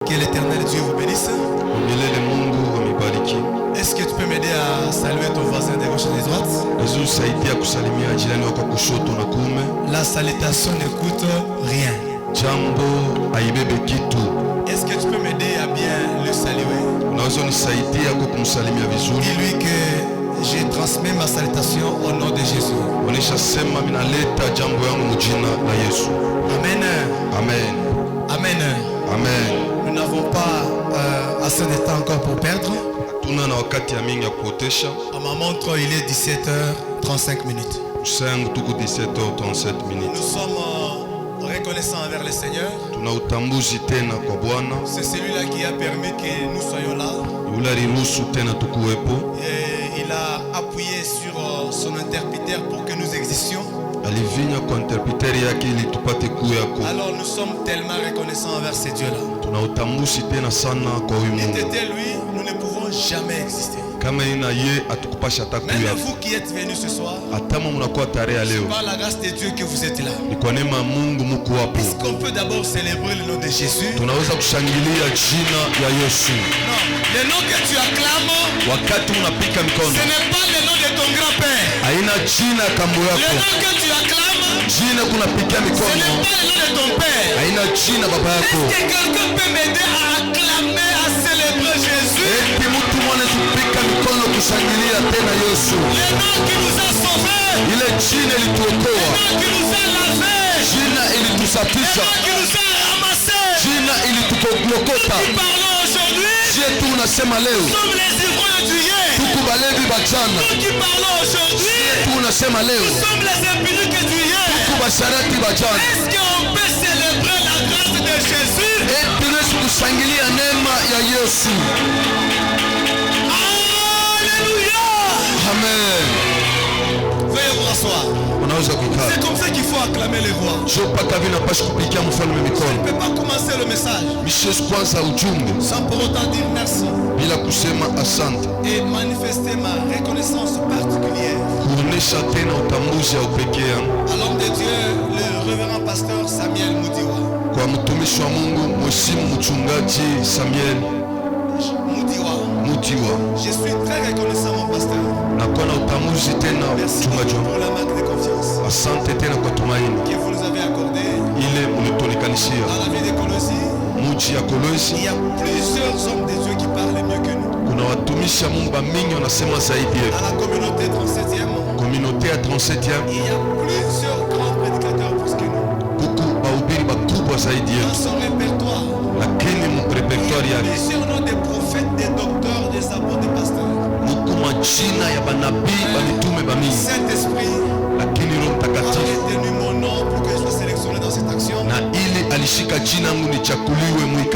Que l'Éternel Dieu vous bénisse. Est-ce que tu peux m'aider à saluer ton voisin de gauche et de droite? La salutation ne coûte rien. Est-ce que tu peux m'aider à bien le saluer? Dis-lui que je transmets ma salutation au nom de Jésus. Amen. Amen. Amen. Amen. Nous n'avons pas assez de temps encore pour perdre. À ma montre, il est 17h35 minutes. Nous sommes reconnaissants envers le Seigneur. C'est celui-là qui a permis que nous soyons là. Et il a appuyé sur son interpréteur pour que nous existions. Alors nous sommes tellement reconnaissants envers ce Dieu-là. Était lui, nous ne pouvons jamais exister. Même vous qui êtes venus ce soir, c'est par la grâce de Dieu que vous êtes là. Est-ce qu'on peut d'abord célébrer le nom de Jésus? Non, le nom que tu acclames, ce n'est pas le nom de ton grand-père. Le nom que tu acclames, ce n'est pas le nom de ton père. Est-ce que quelqu'un peut m'aider à acclamer, à célébrer Jésus? Le nom qui nous a sauvés, le nom qui nous a lavés, le nom qui nous a ramassés. Nous parlons aujourd'hui, nous sommes les ivrognes du hier. Nous qui parlons aujourd'hui, nous sommes les impuniques du hier. Est-ce qu'on peut célébrer la grâce de Jésus? Alléluia. Amen. Veuillez vous rasseoir. C'est comme ça qu'il faut acclamer les rois. Je ne peux pas commencer le message sans pour autant dire merci et manifester ma reconnaissance particulière à l'homme de Dieu, le révérend pasteur Samuel Mudiwa. Je suis très reconnaissant, mon pasteur. Merci pour la marque de confiance que vous nous avez accordée dans la vie de Colosie. Il y a plusieurs hommes de Dieu qui parlent mieux que nous. Dans la communauté 37e, il y a plusieurs grands prédicateurs plus que nous. Dans son répertoire, il y a plusieurs noms des prophètes, des docteurs, des apôtres, des pasteurs. Saint-Esprit a retenu mon nom pour que je sois sélectionné dans cette action.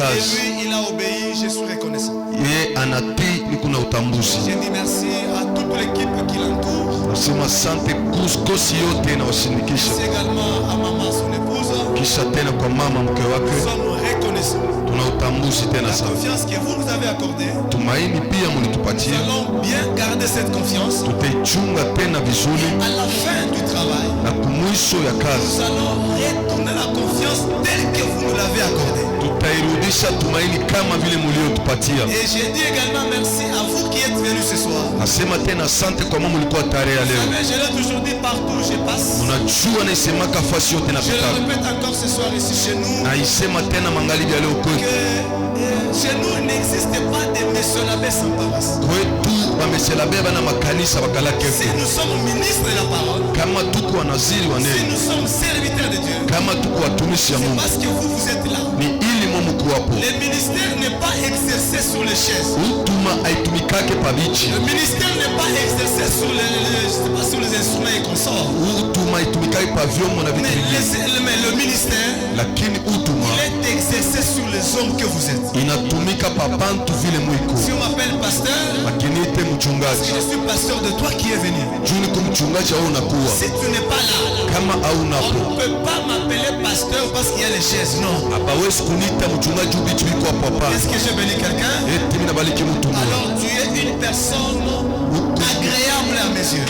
Et lui, il a obéi, je suis reconnaissant. Je dis merci à toute l'équipe qui l'entoure. Merci également à maman, son épouse. Nous sommes reconnaissants. La confiance que vous nous avez accordée, nous allons bien garder cette confiance. Et à la fin du travail, nous allons retourner la confiance telle que vous nous l'avez accordée. Et j'ai dit également merci à vous qui êtes venus ce soir. Vous savez, je l'ai toujours dit partout où je passe. Je le répète encore ce soir ici chez nous. Que chez nous il n'existe pas de messieurs l'abbé sans paroisse. Si nous sommes ministres de la parole, si nous sommes serviteurs de Dieu, c'est parce que vous êtes là. Le ministère n'est pas exercé sur les chaises. Le ministère n'est pas exercé sur les instruments et consorts. Mais le ministère, il est exercé sur les hommes que vous êtes. Si on m'appelle pasteur, parce que je suis pasteur de toi qui est venu. Si tu n'es pas là, on ne peut pas m'appeler pasteur parce qu'il y a les chaises. Non. Est-ce que j'ai béni quelqu'un? Alors tu es une personne agréable à mes yeux.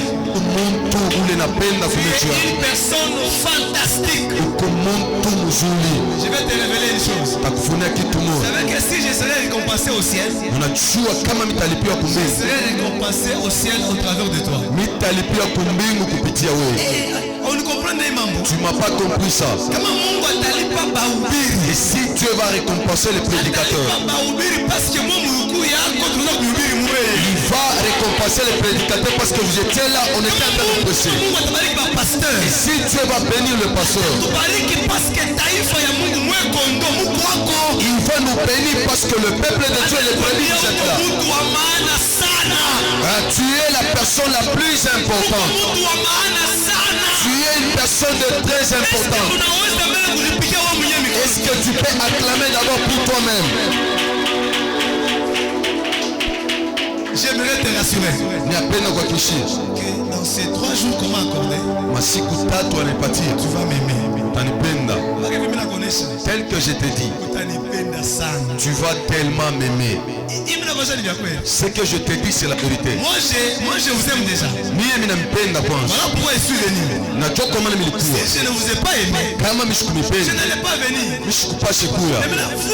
Tu es une personne fantastique. Je vais te révéler une chose. Vous savez que si récompensé au ciel, unajua kama mitalipiwa je kumbingu, serai récompensé au ciel au travers de toi. mitalipiwa kumbingu kupitia wewe. On ne comprend pas mambo. Tu m'as pas compris ça. Kama Mungu atalipa bahubiri. Et si Dieu va récompenser les prédicateurs, parce que mon il va récompenser les prédicateurs parce que vous étiez là, on était en train de prêcher. Et si Dieu va bénir le pasteur, il va nous bénir parce que le peuple de Dieu, les prédits, vous êtes là. Tu es la personne la plus importante. Tu es une personne de très importante. Est-ce que tu peux acclamer d'abord pour toi-même? J'aimerais te rassurer. Que dans ces 3 jours qu'on m'a accordé, tu vas m'aimer. Tel que je t'ai dit, tu vas tellement m'aimer. Ce que je te dis, c'est la vérité. Moi, je vous aime déjà. Voilà pourquoi je suis venu. Si je ne vous ai pas aimé, je n'allais pas venir. Mais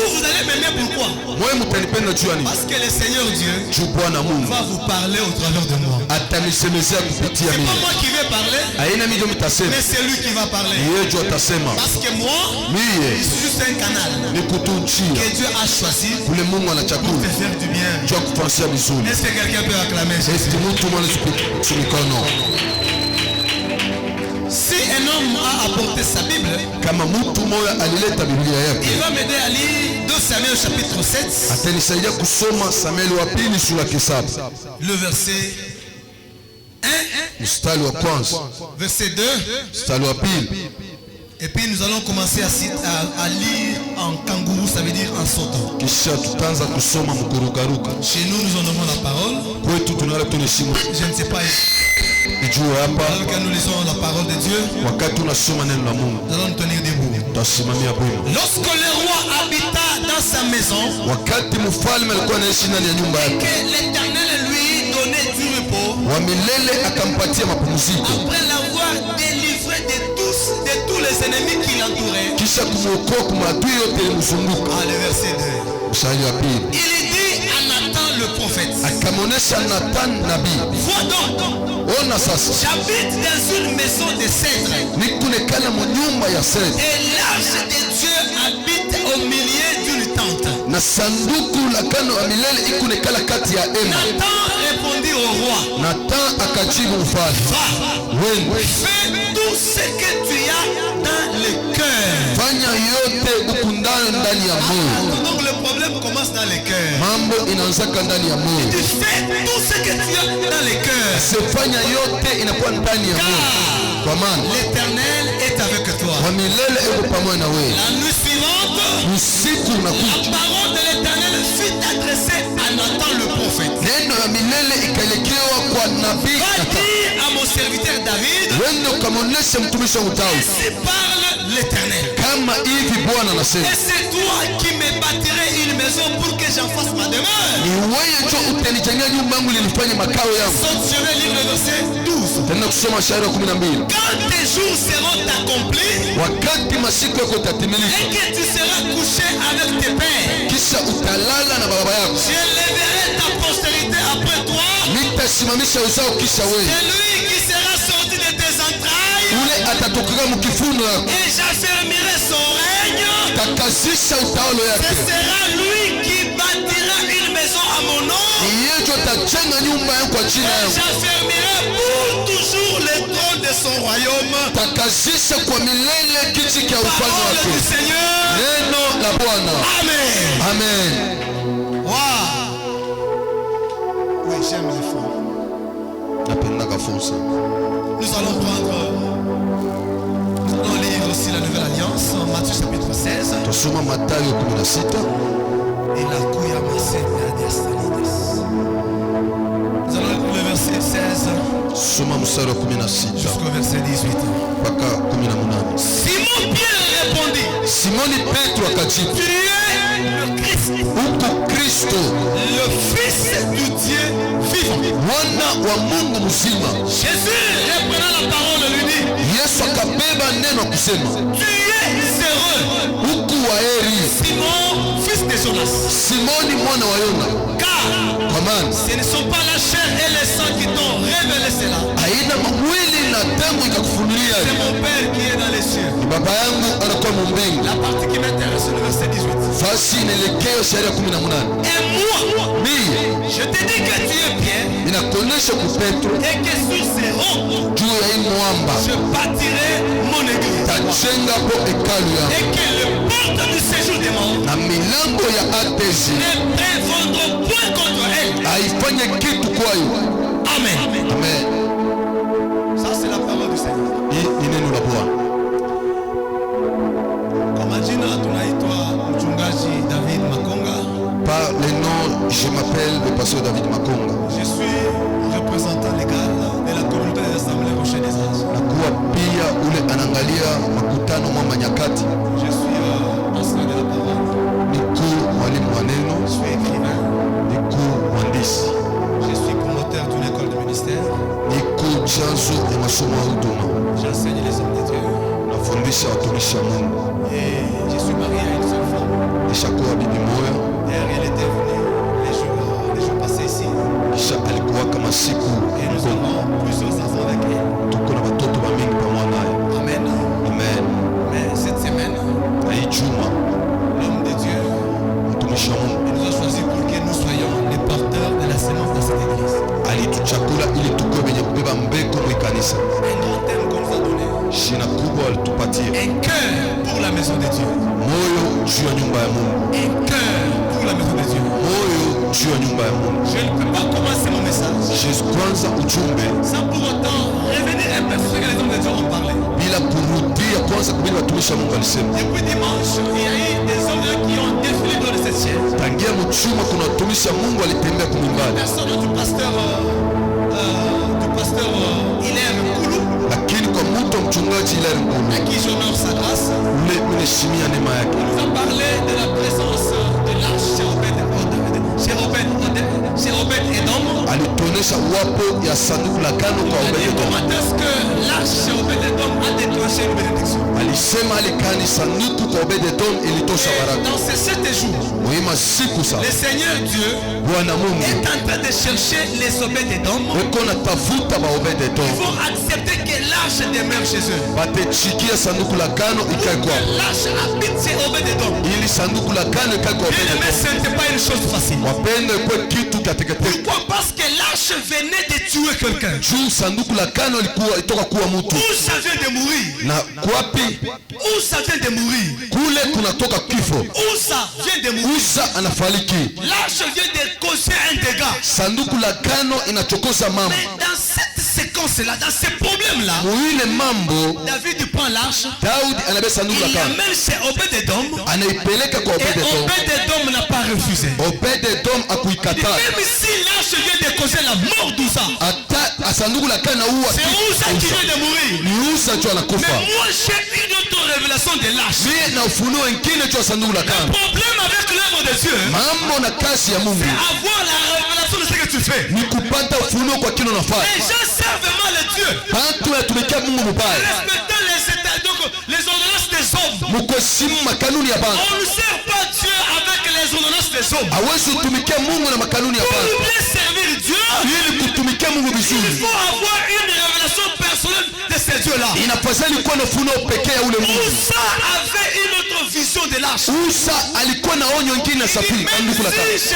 vous allez m'aimer pourquoi? Parce que le Seigneur Dieu va vous parler au travers de moi. C'est pas moi qui vais parler, mais c'est lui qui va parler. Parce que moi, je suis juste un canal que Dieu a choisi pour te faire du bien. Est-ce que quelqu'un peut acclamer Jésus? Si un homme a apporté sa Bible, il va m'aider à lire 2 Samuel chapitre 7. Le verset 1, verset 2. Et puis nous allons commencer à lire en kangourou, ça veut dire en sautant. Chez nous, nous en avons la parole. Je ne sais pas. Alors que nous lisons la parole de Dieu, nous allons nous tenir debout. Lorsque le roi habita dans sa maison, et que l'Éternel lui donnait du repos, après l'avoir délivré de tous les ennemis qui l'entouraient. Le verset 2. Il dit à Nathan le prophète, vois donc, j'habite dans une maison de cèdre, et l'ange de Dieu habite au milieu d'une tente. Nathan répondit au roi, va, fais tout ce que tu as dans le cœur. Donc le problème commence dans le cœur. Tu fais tout ce que tu as dans le cœur. Car l'Éternel est avec toi. La nuit suivante, la parole de l'Éternel fut adressée à Nathan le prophète. Va dire à mon serviteur David, ainsi parle l'Éternel. Et c'est toi qui me bâtirais une maison pour que j'en fasse ma demeure. Je vais lire le verset 12. Quand tes jours seront accomplis et que tu seras couché avec tes pères, j'élèverai ta postérité après toi. C'est lui qui sera sorti de tes entrailles, et j'affermirai son règne. Ce sera lui qui bâtira une maison à mon nom, et j'affermirai pour toujours le trône de son royaume. Parole du Seigneur. Amen. Amen. Wow. Oui, j'aime les fonds. Nous allons lire aussi la Nouvelle Alliance en Matthieu chapitre 16. Et la couille nous allons lire le verset 16 jusqu'au verset 18. Simon Pierre répondit, tu es le Christ, le Fils du Dieu vivant. Jésus reprenant la parole lui dit, tu es heureux, Simon, fils de Jonas. Simoni mwana wa Yona. Car kwa maana ce ne sont pas la chair et le sang qui t'ont révélé cela. haina mwili na damu ikakufunulia. C'est mon Père qui est dans les cieux. Ni baba yangu anakuwa mbinguni. La partie qui m'intéresse c'est le verset 18. Fasi inaelekea sheria 18. Et moi, mimi je te dis que tu es bien. Inakuonesha ku Petro Et que sur ces rocs juu ya hii mwamba je bâtirai mon église. tajenga po hekalu yangu. Et que le porte du séjour des morts Na milango ya Atezi ne prévaudra point contre elle. haifanye kitu kwayo. Amen. Amen. Ça c'est la parole du Seigneur. Hii ni neno la Bwana. Kwa majina tunaitwa mchungaji David Makonga. Par le nom, je m'appelle le pasteur David Makonga. Je suis représentant légal de la communauté des assemblées Rocher des Anges. Nakuwa pia ule anaangalia makutano mwa manyakati. Je suis enseignant de la parole. Niko mwalimu wa neno. Je suis écrivain. Niko mwandishi. Je suis promoteur d'une école de ministère. Niko chanzo ya masomo ya huduma. J'enseigne les hommes de Dieu. Nafundisha watumishi wa Mungu. Et je suis marié à une seule femme. Nishakuwa bibi moya. Et elle était venue les jours passés ici. Kisha alikuwa kama siku. Et nous avons plusieurs enfants avec elle. Tuko na watoto wa mingi pamoja naye. Amen. Amen. Mais cette semaine, Na hii juma l'homme de Dieu mtumishi wa Mungu nous a choisi pour que nous soyons les porteurs de la sémence de cette église. alituchakula ili tukuwe wenye kubeba mbegu mwa kanisa. Un grand thème qu'on nous a donné. Shina kubwa alitupatia. Un cœur pour la maison de Dieu. Moyo juu ya nyumba ya Mungu. Un cœur pour la maison de Dieu. Moyo juu ya nyumba ya Mungu. Je ne peux pas commencer mon message Yesu kwanza ujumbe sans pour autant revenir un peu sur ce que les hommes de Dieu ont parlé. bila kurudia kwanza kubili watumishi wa Mungu alisema. Depuis dimanche, il y a eu des hommes de Dieu qui ont défilé dans de cette chaîne. Tangia mchuma kuna watumishi wa Mungu walitembea kumimbali. Personne du pasteur Hilaire Koulou, Lakini kwa mtu mchungaji ile à ngumi qui j'honore sa grâce, ule unaheshimia neema yake. il nous a parlé de la présence de l'arche chez Obed Edom. Alituonesha uwapo ya sanduku la kano kwa Il a dit Obed-Edom. comment est-ce que l'arche chez Obed Edom a déclenché une bénédiction. Alisema alikani sanduku kwa Obed-Edom ilitosha Et baraka. dans ces 7 jours, Muhimu siku le sana. Seigneur Dieu Bwana Mungu est en train de chercher les Obed Edom. weko natafuta ba Ils Obed-Edom. vont accepter que l'arche demeure chez eux. Batechikia sanduku la kano ikae kwao. L'arche habite chez Obed Edom. Ili sanduku la kano ikae kwa Bien aimé, Obed-Edom. ce n'était pas une chose facile. Wapende kwa kitu kateketeke. Pourquoi? Parce que l'arche venait de tuer quelqu'un. Juu sanduku la kano ilikuwa itoka kuwa mtu. Où ça vient de mourir? Na kwapi Où ça vient de mourir? kule kunatoka kifo. Où ça vient de mourir? Usa anafariki. L'arche vient de causer un dégât. Sanduku la kano inachokoza mambo. Mais dans cette séquence-là, dans ces problèmes-là, Muile mambo David prend l'arche, Daudi anabeba sanduku la il kano. l'amène chez Obed-Edom, Anaipeleka kwa et Obed-Edom. Obed-Edom n'a pas refusé. Obed-Edom akuikataa. Même si l'arche vient de causer la mort d'Ouza, Hata sanduku la kano huwa c'est Ouza qui vient de mourir. ni Usa tu Mais anakufa. moi, j'ai une autre révélation de l'arche. Mie na ufunuo wengine tu sanduku la Le kano. problème avec l'œuvre de Dieu, Mambo na kazi ya Mungu c'est avoir la révélation de ce que tu fais. ni kupata ufunuo kwa kile unafanya. Les gens servent mal à Dieu, Bantu yatumikia Mungu mubaya. respectant les états, donc les ordonnances des hommes. Mukuheshimu makanuni ya bantu. On ne sert pas Dieu avec les ordonnances des hommes. Hawezi kutumikia Mungu na makanuni ya Pour bantu. bien servir Dieu, Ili kutumikia Mungu il vizuri, faut avoir une révélation personnelle de ces dieux-là. inapasali kuwa na ufunuo pekee ya ule Mungu. Ouza avait une autre vision de l'arche. Usa alikuwa na onyo ingine na safiri Même sanduku la kano. si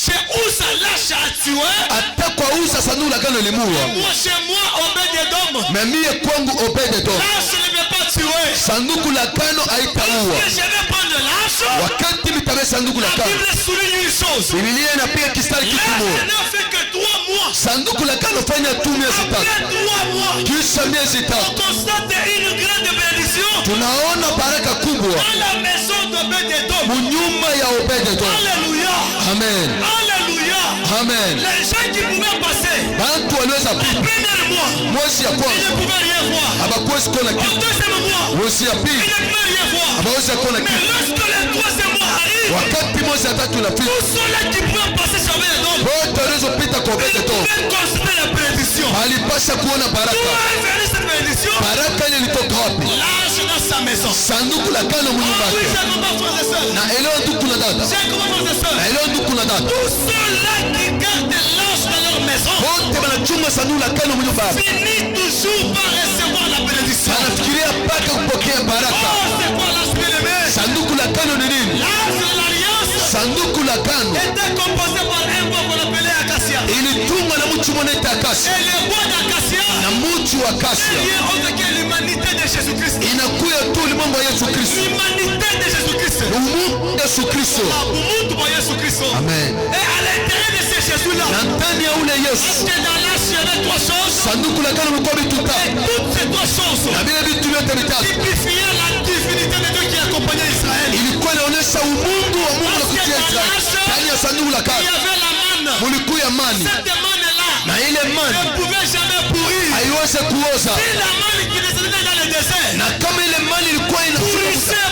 chez Ouza, l'arche a tué, Hata kwa Usa sanduku la kano limuwa. moi chez moi, Obed-Edom, Na mie kwangu Obed-Edom l'arche ne veut pas tuer. sanduku la kano haitaua. Si je vais prendre l'arche, Wakati mitabe sanduku la la kano, Bible souligne une chose. Biblia inapiga kistari kitu L'arche moja. n'a fait que 3 mois. Sanduku la kano fanya tu miezi Après tatu. 3 mois, Kisha miezi on tatu constate une grande bénédiction tunaona baraka kubwa dans la maison d'Obed-Edom. munyumba ya Obed-Edom. Alléluia. Amen. Alléluia. Amen. Les gens qui pouvaient passer Bantu waliweza au pita premier mois, mwezi ya ils ne kwanza pouvaient rien voir. habakuwezi kuona Au kitu. deuxième mois, Mwezi ya ils pili ne pouvaient rien voir. habawezi kuona Mais kitu. lorsque le troisième mois arrive, wakati moja tatu na tous ceux-là qui pouvaient passer sur les dômes, wote walizopita kwa ils Obed-Edom pouvaient constater la bénédiction. walipasha kuona D'où baraka. est venue cette bénédiction? Baraka ile ilitoka wapi? L'arche dans sa maison. Sanduku la kano Ah munyumba oui, yake. j'ai comment frères et sœurs. Na elewa ndugu na dada, J'ai comment frères et sœurs. na elewa ndugu na dada, Tous ceux-là qui gardent l'arche dans leur maison wote wanachunga sanduku la kano munyumba yake, finissent toujours par recevoir la bénédiction. wanafikiria mpaka kupokea baraka. Oh, c'est quoi l'arche bien-aimé? Sanduku la kano ni nini? L'arche de l'alliance Sanduku la kano était composé par un bois qu'on appelait acacia. ilitungwa na mtu mmoja anaitwa Akasia, Et le bois d'acacia na mtu wa est Akasia lié autre que l'humanité de Jésus-Christ. inakuya tu ulimwengu wa Yesu Kristo, L'humanité de Jésus-Christ. umungu Yesu Kristo. Umuntu wa Yesu-Kristo. Amen. Et à l'intérieur de ce Jésus-là, Na ndani ya ule parce Yesu que dans l'arche, il y avait trois choses. sanduku la kano mlikuwa vitu Et tatu, toutes ces trois choses na vile vitu vyote vitatu typifiaient la divinité de Dieu qui accompagnait Israël. ilikuwa inaonyesha umungu wa Mungu na kutia Israeli. Ndani ya sanduku la Il y kano avait la manne. mulikuya mani, Cette manne-là na ile ne mani pouvait jamais pourrir. haiweze kuoza, Si la manne qui descendait dans le désert na kama ile mani ilikuwa pourrissait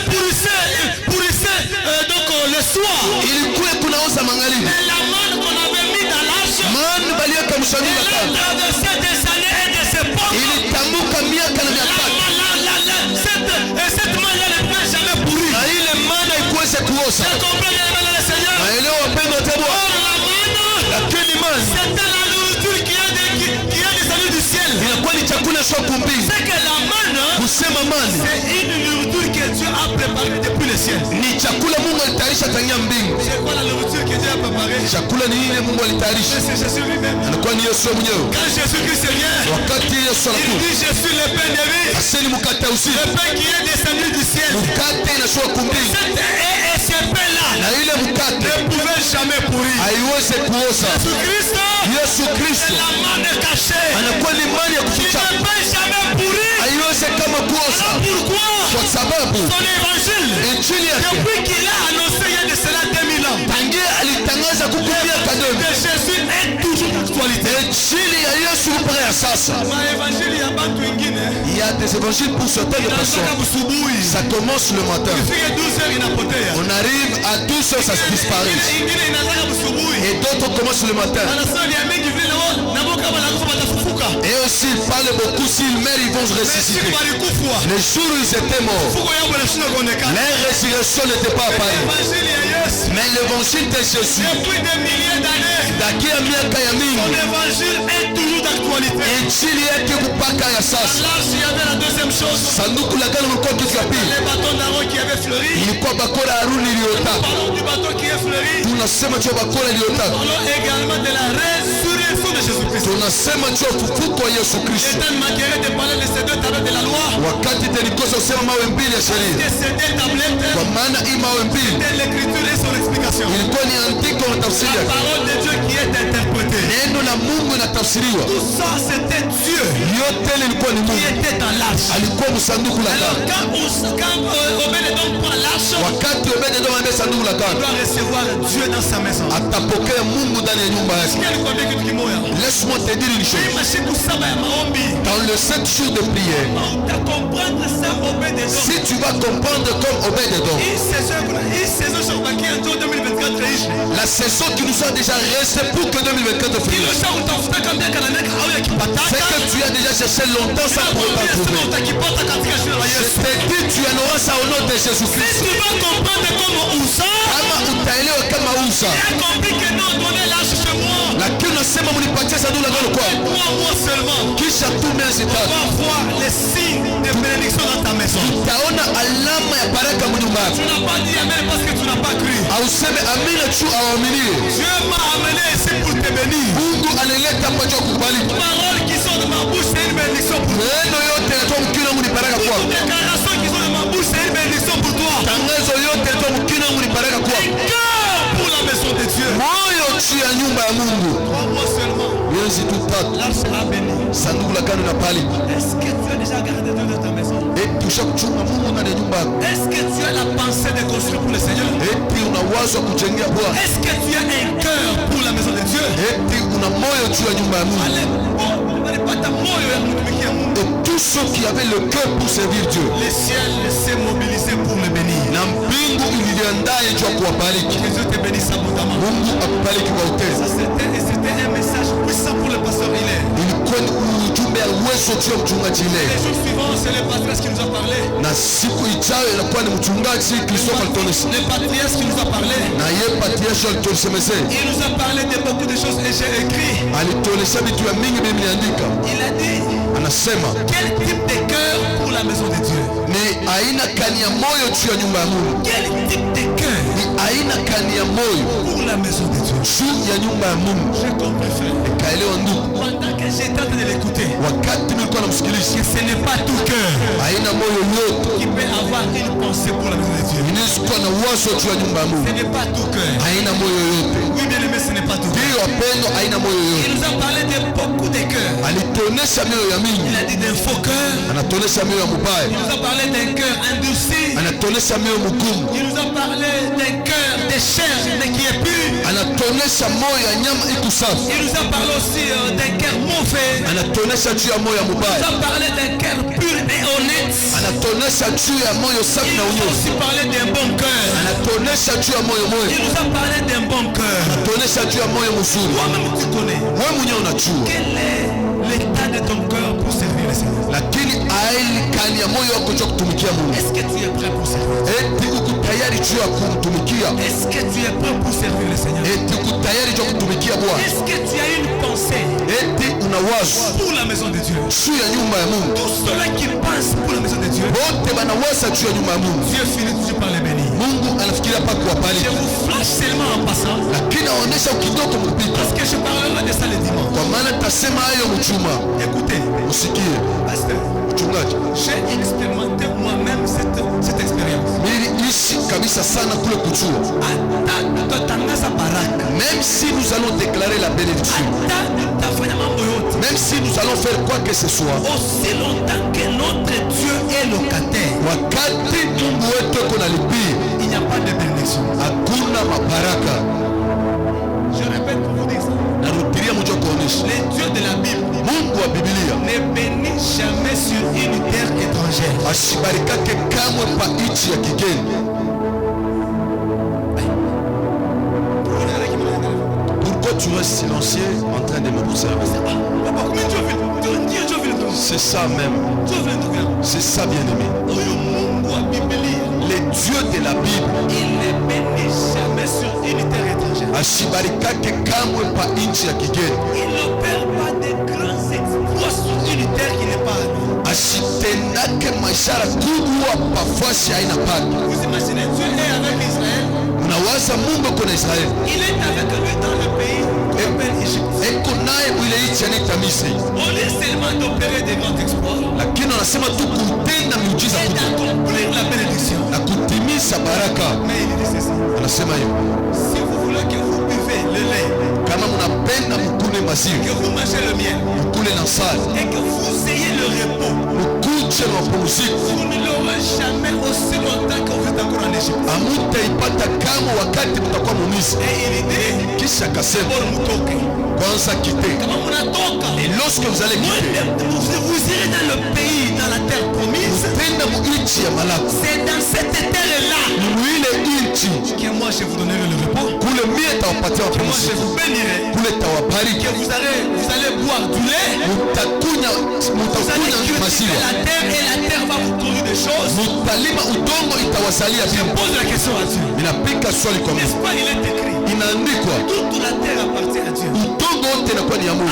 donc le soir. ilikuwa kunaoza magharibi, Mais la manne qu'on avait mis dans l'arche, mani baliweka msanduku la elle a kano traversé des années et des époques. ilitambuka miaka na miaka, Cette manne-là ne peut jamais pourrir. na ile mani haikuweze kuoza. Vous comprenez, le Seigneur? Naelewa wapendwa wa Bwana, Or, la manne, lakini mani c'était la nourriture qui est descendue du ciel. inakuwa ni chakula sio kumbili. C'est que la manne, Kusema mani c'est une nourriture que Dieu a préparée depuis le ciel. ni chakula Mungu alitayarisha tangia mbingu. C'est quoi la nourriture que Dieu a préparée? Chakula ni ile Mungu alitayarisha, C'est Jésus lui-même. anakuwa ni Yesu mwenyewe. Quand Jésus-Christ vient, Wakati Yesu il anakuja, dit je suis le pain de vie, aseni mkate le usiku, pain qui est descendu du ciel. mkate inashuka kumbingu, Et ce pain-là na ile mkate ne pouvait jamais pourrir. haiweze kuoza. Jésus-Christ Yesu est Kristo la manne cachée. anakuwa ni mali ya Il kuficha, ne peut jamais pourrir. haiweze kama kuoza, Alors pourquoi kwa sababu son évangile, injili yake depuis qu'il a annoncé il y a de cela 2000 ans, tangia alitangaza kukumbia de kadoni, Jésus est toujours d'actualité. injili ya Yesu mpaka ya sasa. Ma évangile ya bantu wengine Il y a des évangiles pour certaines inataka personnes. busubuhi. Ça commence le matin, Ifike 12h inapotea. on arrive à 12 heures, ça se disparaît. Ingine inataka busubuhi. Et d'autres commencent le matin. Wanasema vya mingi vile nabo kama nakufa batafufuka. Et aussi, ils parlent beaucoup, s'ils meurent, ils vont se Siku ressusciter. walikufwa. Les jours où ils étaient morts, Fuko yabo inashindwa kuonekana. leur résurrection n'était pas apparue. Évangile ya Yesu. Mais l'évangile de Jésus, Depuis des milliers d'années, d'aki ya miaka ya son mingi, évangile est toujours d'actualité. injili yake kupaka ya sasa. Là, il y avait la deuxième chose. Sanduku la kale ulikuwa kitu ya pili, Les bâtons d'Aaron qui avaient fleuri. ilikuwa bakora ya Haruni iliyota. Parlons du bâton qui est fleuri. Tunasema juu ya bakora iliyota, Parlons également de la résurrection de Jésus-Christ. tunasema juu ya ufufuko wa Yesu Kristo. Satan manquerait de parler de ces deux tablettes de la loi. Wakati tenikosa kusema mawe mbili ya sheria, Que ces deux tablettes kwa maana hii mawe mbili de l'écriture et son explication. ilikuwa ni andiko na tafsiri La yake. parole de Dieu qui est interprétée. Neno la Mungu inatafsiriwa, Tout ça, c'était Dieu yote ile ilikuwa ni qui Mungu, était dans l'arche. alikuwa msanduku la Alors, kale. quand Obed-Edom prend l'arche, Wakati Obed-Edom ambaye sanduku la il kale, doit recevoir Dieu dans sa maison. atapokea Mungu ndani ya nyumba yake. Sikia nikwambie kitu kimoja. Laisse-moi te dire une Hii chose. masiku saba ya maombi, Dans les 7 jours de prière, utakomprendre ça Obed-Edom. si tu vas comprendre comme Obed-Edom, Hii saison shakubakia ndio 2024 ishi. la saison qui nous a déjà resté pour que 2024 Hilo finisse, shakutafuta kama miaka na miaka au c'est yakipataka. que tu as déjà cherché longtemps sans pouvoir pas Nakwambia sema trouver. utakipata katika jina la Je Yesu. te dis, tu en auras ça au nom de Si Jésus-Christ. tu vas comprendre comme Usa, Kama utaelewa kama Usa, il a compris que non, donnez l'arche chez moi. lakini unasema mnipatie sanduku la kale kwa 3 mois seulement. kisha tu miezi On tatu, va voir les signes de bénédiction dans ta maison. utaona alama ya baraka mnyumba Tu yako. n'as pas dit amen parce que tu n'as pas cru. Auseme amina tu awaminie. Dieu m'a amené ici pour te bénir. Mungu alileta hapa cha kukubariki. Paroles qui sont de ma bouche, c'est une bénédiction pour toi. Neno yote yanatoka mkina wangu ni baraka Toutes kwako. les déclarations qui sont de ma bouche, c'est une bénédiction pour toi. Tangazo yote yanatoka mkina wangu ni baraka Un kwako. cœur pour la maison de Dieu. Moyo juu ya nyumba ya Mungu. 3 mois seulement. Miezi tu tatu, L'arche sera bénie. sanduku la kale na pali. Est-ce que tu as déjà gardé Dieu dans ta maison? Eti ushakuchunga Mungu ndani ya nyumba yako. Est-ce que tu as la pensée de construire pour le Seigneur? Eti una wazo wa kujengea Bwana. Est-ce que tu as un cœur pour la maison de Dieu? Eti una moyo juu ya nyumba ya Mungu. Allez, bon, unapata moyo ya kutumikia Mungu. Et tous ceux qui avaient le cœur pour servir Dieu. Le ciel s'est mobilisé pour le bénir. Na mbingu iliandaye juu ya kuwabariki. Que Dieu te bénisse abondamment. Mungu akubariki kwa utele. C'était un message puissant pour le pasteur Hilaire. Ilikuwa ni ujumbe ya uwezo juu ya mchungaji Hilaire. Les jours suivants, c'est le patriarche qui nous a parlé. Na siku ijayo inakuwa ni mchungaji Christophe alituonesha. Le patriarche qui nous a parlé. Na yeye patriarche alitusemezea. Il nous a parlé de beaucoup de choses et j'ai écrit. Alituonesha vitu ya mingi mimi niliandika. Il a dit, anasema quel type de cœur pour la maison de Dieu? Ni aina kani ya moyo juu ya nyumba ya Mungu. Quel type de cœur? Ni aina kani ya moyo pour la maison de Dieu. Juu ya nyumba ya Mungu. J'ai compris, frère. Kaelewa ndugu. Pendant que j'étais en train de l'écouter. Wakati nilikuwa namsikiliza. Ce n'est pas tout cœur. Aina moyo yote qui peut avoir une pensée pour la maison de Dieu. Inaweza na wazo juu ya nyumba ya Mungu. Ce n'est pas tout cœur. Aina moyo yote. Oui, bien aimé, ce n'est pas tout cœur. Ndio wapendwa, aina moyo yote. Il nous a parlé de beaucoup de cœurs. Alituonesha mioyo ya mingi. Il a dit d'un faux cœur. Anatuonesha mioyo ya mubaya. Il nous a parlé d'un cœur endurci. Anatuonesha mioyo mgumu. Il nous a parlé d'un cœur de chair mais qui est pur. Anatuonesha moyo ya nyama iko safi. Il nous a parlé aussi d'un cœur mauvais. Anatuonesha juu ya moyo ya mubaya. Il nous a parlé d'un cœur pur et honnête. Anatuonesha juu ya moyo safi na Il nous a unyofu. aussi parlé d'un bon cœur. Anatuonesha juu ya moyo moyo. Il nous a parlé d'un bon cœur. Anatuonesha juu ya moyo mzuri. Toi-même tu connais. Wewe mwenyewe unajua. Quel est l'état de ton cœur pour servir le Seigneur? Lakini aili kani ya moyo wako juu kutumikia Mungu. Est-ce que tu es prêt pour servir? Eti uko tayari juu ya kumtumikia? Est-ce que tu es prêt pour servir le Seigneur? Eti uko tayari juu kutumikia Bwana? Est-ce que tu as une pensée Eti una wazo pour la maison de Dieu? juu ya nyumba ya Mungu? Tous ceux-là qui pensent pour la maison de Dieu, Wote banawaza juu ya nyumba ya Mungu. Dieu finit toujours par les bénir. Mungu anafikiria pa Je kuwabariki. vous flash seulement en passant, Lakini aonesha kidogo kupita. parce que je parlerai de ça le dimanche. Kwa maana tasema hayo mchuma. Écoutez, Usikie pasteur, mchungaji. j'ai expérimenté moi-même cette expérience. Niliishi kabisa sana kule kujua. Hata tutatangaza baraka. Même si nous allons déclarer la bénédiction. Hata tutafanya mambo yote. Même si nous allons faire quoi que ce soit. Aussi longtemps que notre Dieu est locataire, Wakati Mungu wetu yuko nalipia, il n'y a pas de bénédiction. hakuna mabaraka. Je répète pour vous dire ça. Narudilia mmoja kuonesha. Le Dieu de la Bible Mungu wa Biblia ne bénit jamais sur une terre étrangère. asibarikake kamwe pa nchi ya kigeni. Pourquoi tu restes silencieux en train de m'observer? C'est ça même. C'est ça, bien-aimé. Les dieux de la Bible, Il ne bénit jamais sur une terre étrangère. asibarikake kamwe pa nchi ya kigeni. Il n'opère pas de grands exploits sur une terre qui n'est pas à lui. Asitendake maishara kubwa pafasi haina pake. Vous imaginez, Dieu est avec Israël. Unawaza Mungu yuko na Israeli. Il est avec lui dans le pays qu'on appelle Égypte. Eko naye mwile nchi anaita Misri. Au lieu seulement d'opérer des grands exploits Lakini anasema tu kutenda miujiza et kubwa d'accomplir la bénédiction. na kutimiza baraka. Mais il dit ceci. Anasema hiyo, Si vous voulez que vous buvez le lait, kama mnapenda mkule que maziwa, vous mangez le miel mkule na asali, et que vous ayez le repos, mkuje na mapumziko, vous ne l'aurez jamais aussi longtemps que vous êtes encore en Égypte. hamutaipata kama wakati mtakuwa Misri. Et il dit, Kisha akasema Paul Mutoke, kwanza kite, kama mnatoka, et lorsque vous allez quitter, vous irez dans le pays, dans la terre promise. tenda nchi ya malaki, C'est dans cette terre-là mwile nchi que moi je vous donnerai le repos. kule mie tawapatia Que moi je mapumziko, vous bénirai. kule tawabariki, Que vous allez boire du lait. mutakunya Vous allez cultiver maziwa, la terre et la terre va vous produire des choses. mutalima udongo itawasalia Je bibi. pose la question à Dieu. Ninapika swali kwa N'est-ce Mungu, pas, il est écrit. inaandikwa Toute la terre appartient à Dieu. udongo wote inakuwa ni ya Mungu,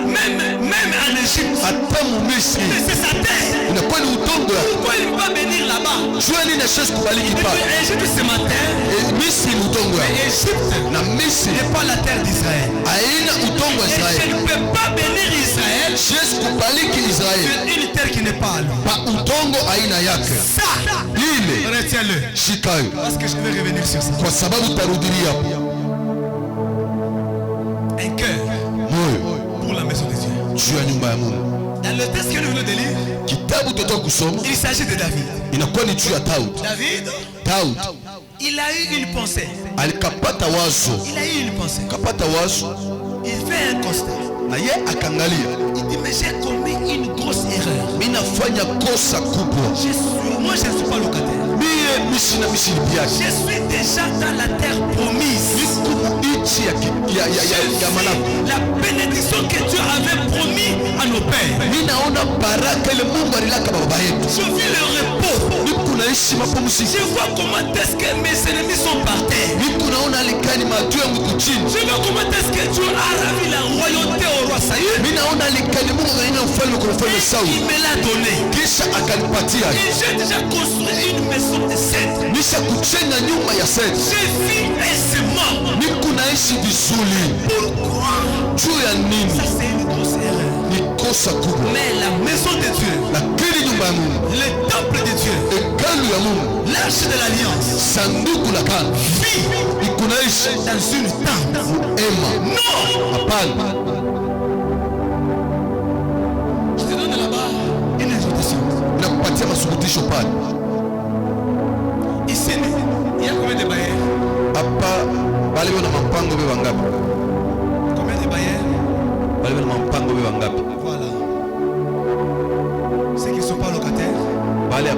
Même en Égypte. hata Mumisri Mais c'est sa terre. inakuwa ni udongo ya Pourquoi il ne peut pas bénir là-bas? jua nini ashezi kubaliki Et pale. puis Égypte c'est ma terre. Misri ni udongo ya Mais Égypte na Misri n'est pas la terre d'Israël. haina udongo wa Et je Israeli. ne peux pas bénir Israël Siwezi kubaliki Israeli sur une terre qui n'est pas à lui. pa udongo aina yake Ça, ile. retiens-le. Shikayo Parce que je vais revenir sur ça. kwa sababu tarudilia Un cœur moyo pour la maison de Dieu. juu ya nyumba ya Mungu. Dans le texte que nous venons de lire, Kitabu totoka kusoma il s'agit de David. inakuwa ni juu ya Daudi. David, il a eu une pensée. Alikapata wazo, Il a eu une pensée. kapata wazo, Il fait un constat. na ye akangalia. Il dit mais j'ai commis une grosse erreur. Mimi nafanya kosa kubwa. Moi je ne suis pas locataire. Mie mishina mishili biaki. Je suis déjà dans la terre promise. La bénédiction que Dieu avait promis à nos pères. Je vis le repos. Je vois comment est-ce que mes ennemis sont par terre. Je vois comment est-ce que Dieu a ravi la royauté au roi Saül. Il me l'a donné. Et j'ai déjà construit une maison de cèdre. Je vis aisément. Pourquoi? Ça c'est une grosse erreur. Mais la maison de Dieu, le temple de Dieu, l'arche de l'alliance, vit dans une tente. Non. Je te donne là-bas une invitation. Ici, il y a combien de bailleurs? Combien de bailleurs? Voilà. Ceux qui ne sont pas locataires. Voilà.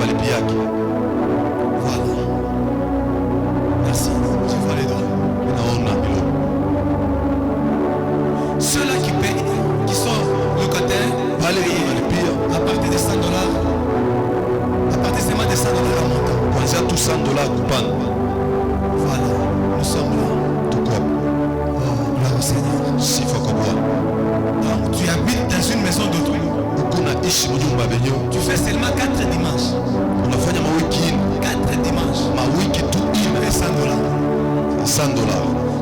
Merci. Je vois les doigts. Ceux-là qui payent, qui sont locataires, à partir de $100, à partir seulement de $100 à montant. Voilà, nous sommes là. Oh, gloire au Seigneur. Donc tu habites dans une maison d'autrui. Tu fais seulement 4 dimanches. 4 dimanches. Tu payes $100.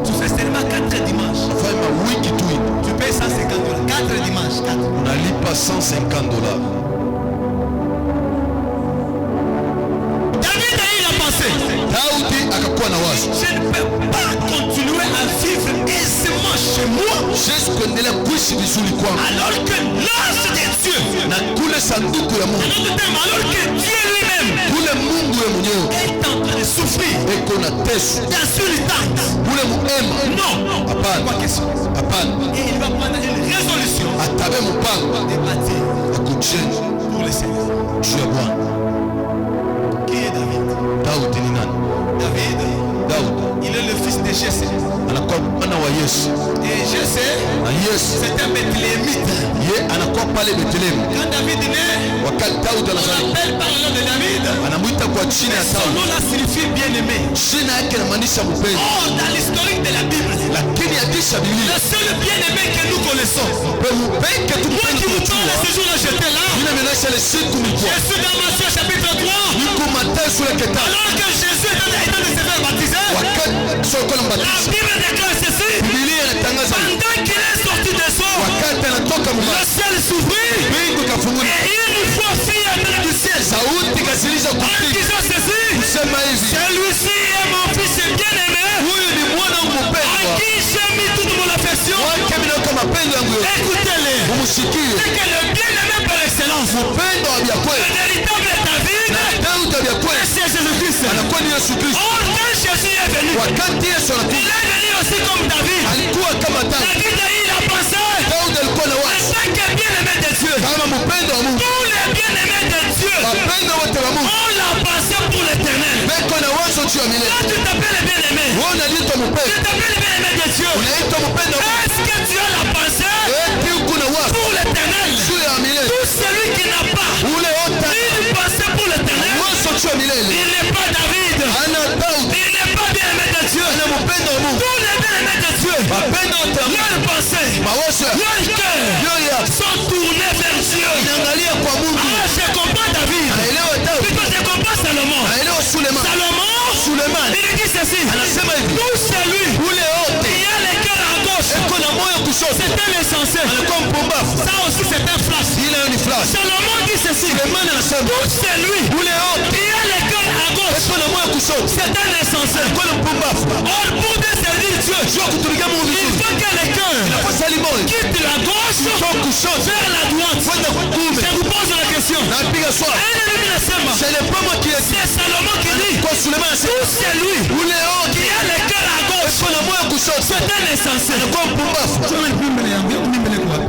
Tu fais seulement 4 dimanches. Tu payes $150. 4 dimanches. 4. David a eu la pensée. Je ne peux pas continuer à vivre aisément chez moi. Alors que l'ange de Dieu, alors que Dieu lui-même est en train de souffrir dans une tente. Non. Pas question. Et il va prendre une résolution de bâtir pour le Seigneur. Qui est David? David, il est le fils de Jessé. Et Jessé, c'est un Bethléemite. Quand David est né, on l'appelle par le nom de David. Son nom là signifie bien-aimé. Oh, dans l'historique de la Bible, le seul bien-aimé que nous connaissons. Moi qui vous parle ce jour-là, j'étais là. Je suis dans Matthieu chapitre 3. Alors que Jésus était en train de se faire baptiser, la Bible déclare ceci. Pendant qu'il est sorti des eaux, le ciel s'ouvrit et une voix fit entrer du ciel en disant ceci: celui-ci est mon fils bien-aimé, en qui j'ai mis toute mon affection. Écoutez-les. C'est que le bien-aimé par excellence, le véritable David, c'est Jésus-Christ. Or, quand Jésus est venu, il est venu aussi comme David. David a eu la pensée en tant que bien-aimé de Dieu. Tous les bien-aimés de Dieu ont la pensée pour l'éternel. Quand tu t'appelles bien-aimé, tu t'appelles bien-aimé de Dieu. Est-ce que tu as la pensée pour l'éternel? Tout celui qui n'a pas une pensée pour l'éternel, il n'est pas David. Il n'est pas bien-aimé de Dieu. Tous les bien-aimés de Dieu, leurs pensées, leurs cœurs sont tournés vers Dieu. Ah, je comprends David. Plutôt je comprends Salomon. Salomon, il dit ceci: tout celui qui a le cœur à gauche, c'est un insensé. Ça aussi c'est un flash. Salomon dit ceci: tout celui qui a le cœur à gauche, c'est un insensé. Or pour déservir Dieu, il faut que le cœur quitte la gauche vers la droite. Je vous pose la question. C'est Salomon qui dit: tout celui qui a le cœur à gauche, c'est un insensé.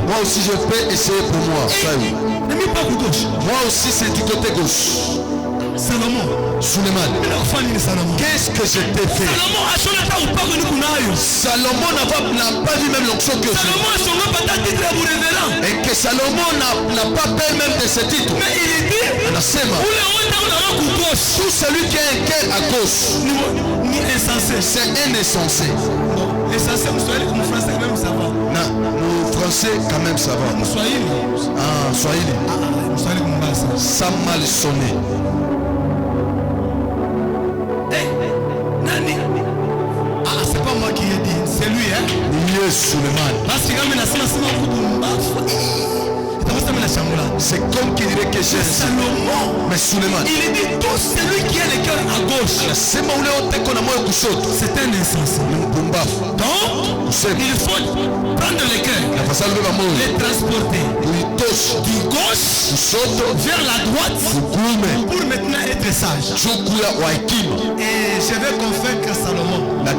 Moi aussi je peux essayer pour moi. Moi aussi c'est du côté gauche. Salomon. Suleiman. Qu'est-ce que je t'ai fait? Salomon n'a pas vu même l'onction que et que Salomon n'a pas payé même de ce titre. Mais il dit, tout celui qui a un cœur à gauche, c'est un insensé. Insensé, mon français quand même ça va. Non, mon français quand même ça va. Ah, Swahili. Ça mal sonné. Ah, c'est pas moi qui ai dit, c'est lui, hein? Yes, Suleiman. Parce que quand même, c'est comme qui dirait que c'est Salomon. Mais Suleiman, il dit tout celui qui a le cœur à gauche, c'est un insensé. Donc, il faut prendre le cœur, les transporter du gauche vers la droite pour maintenant être sage. Et je vais convaincre Salomon. Parce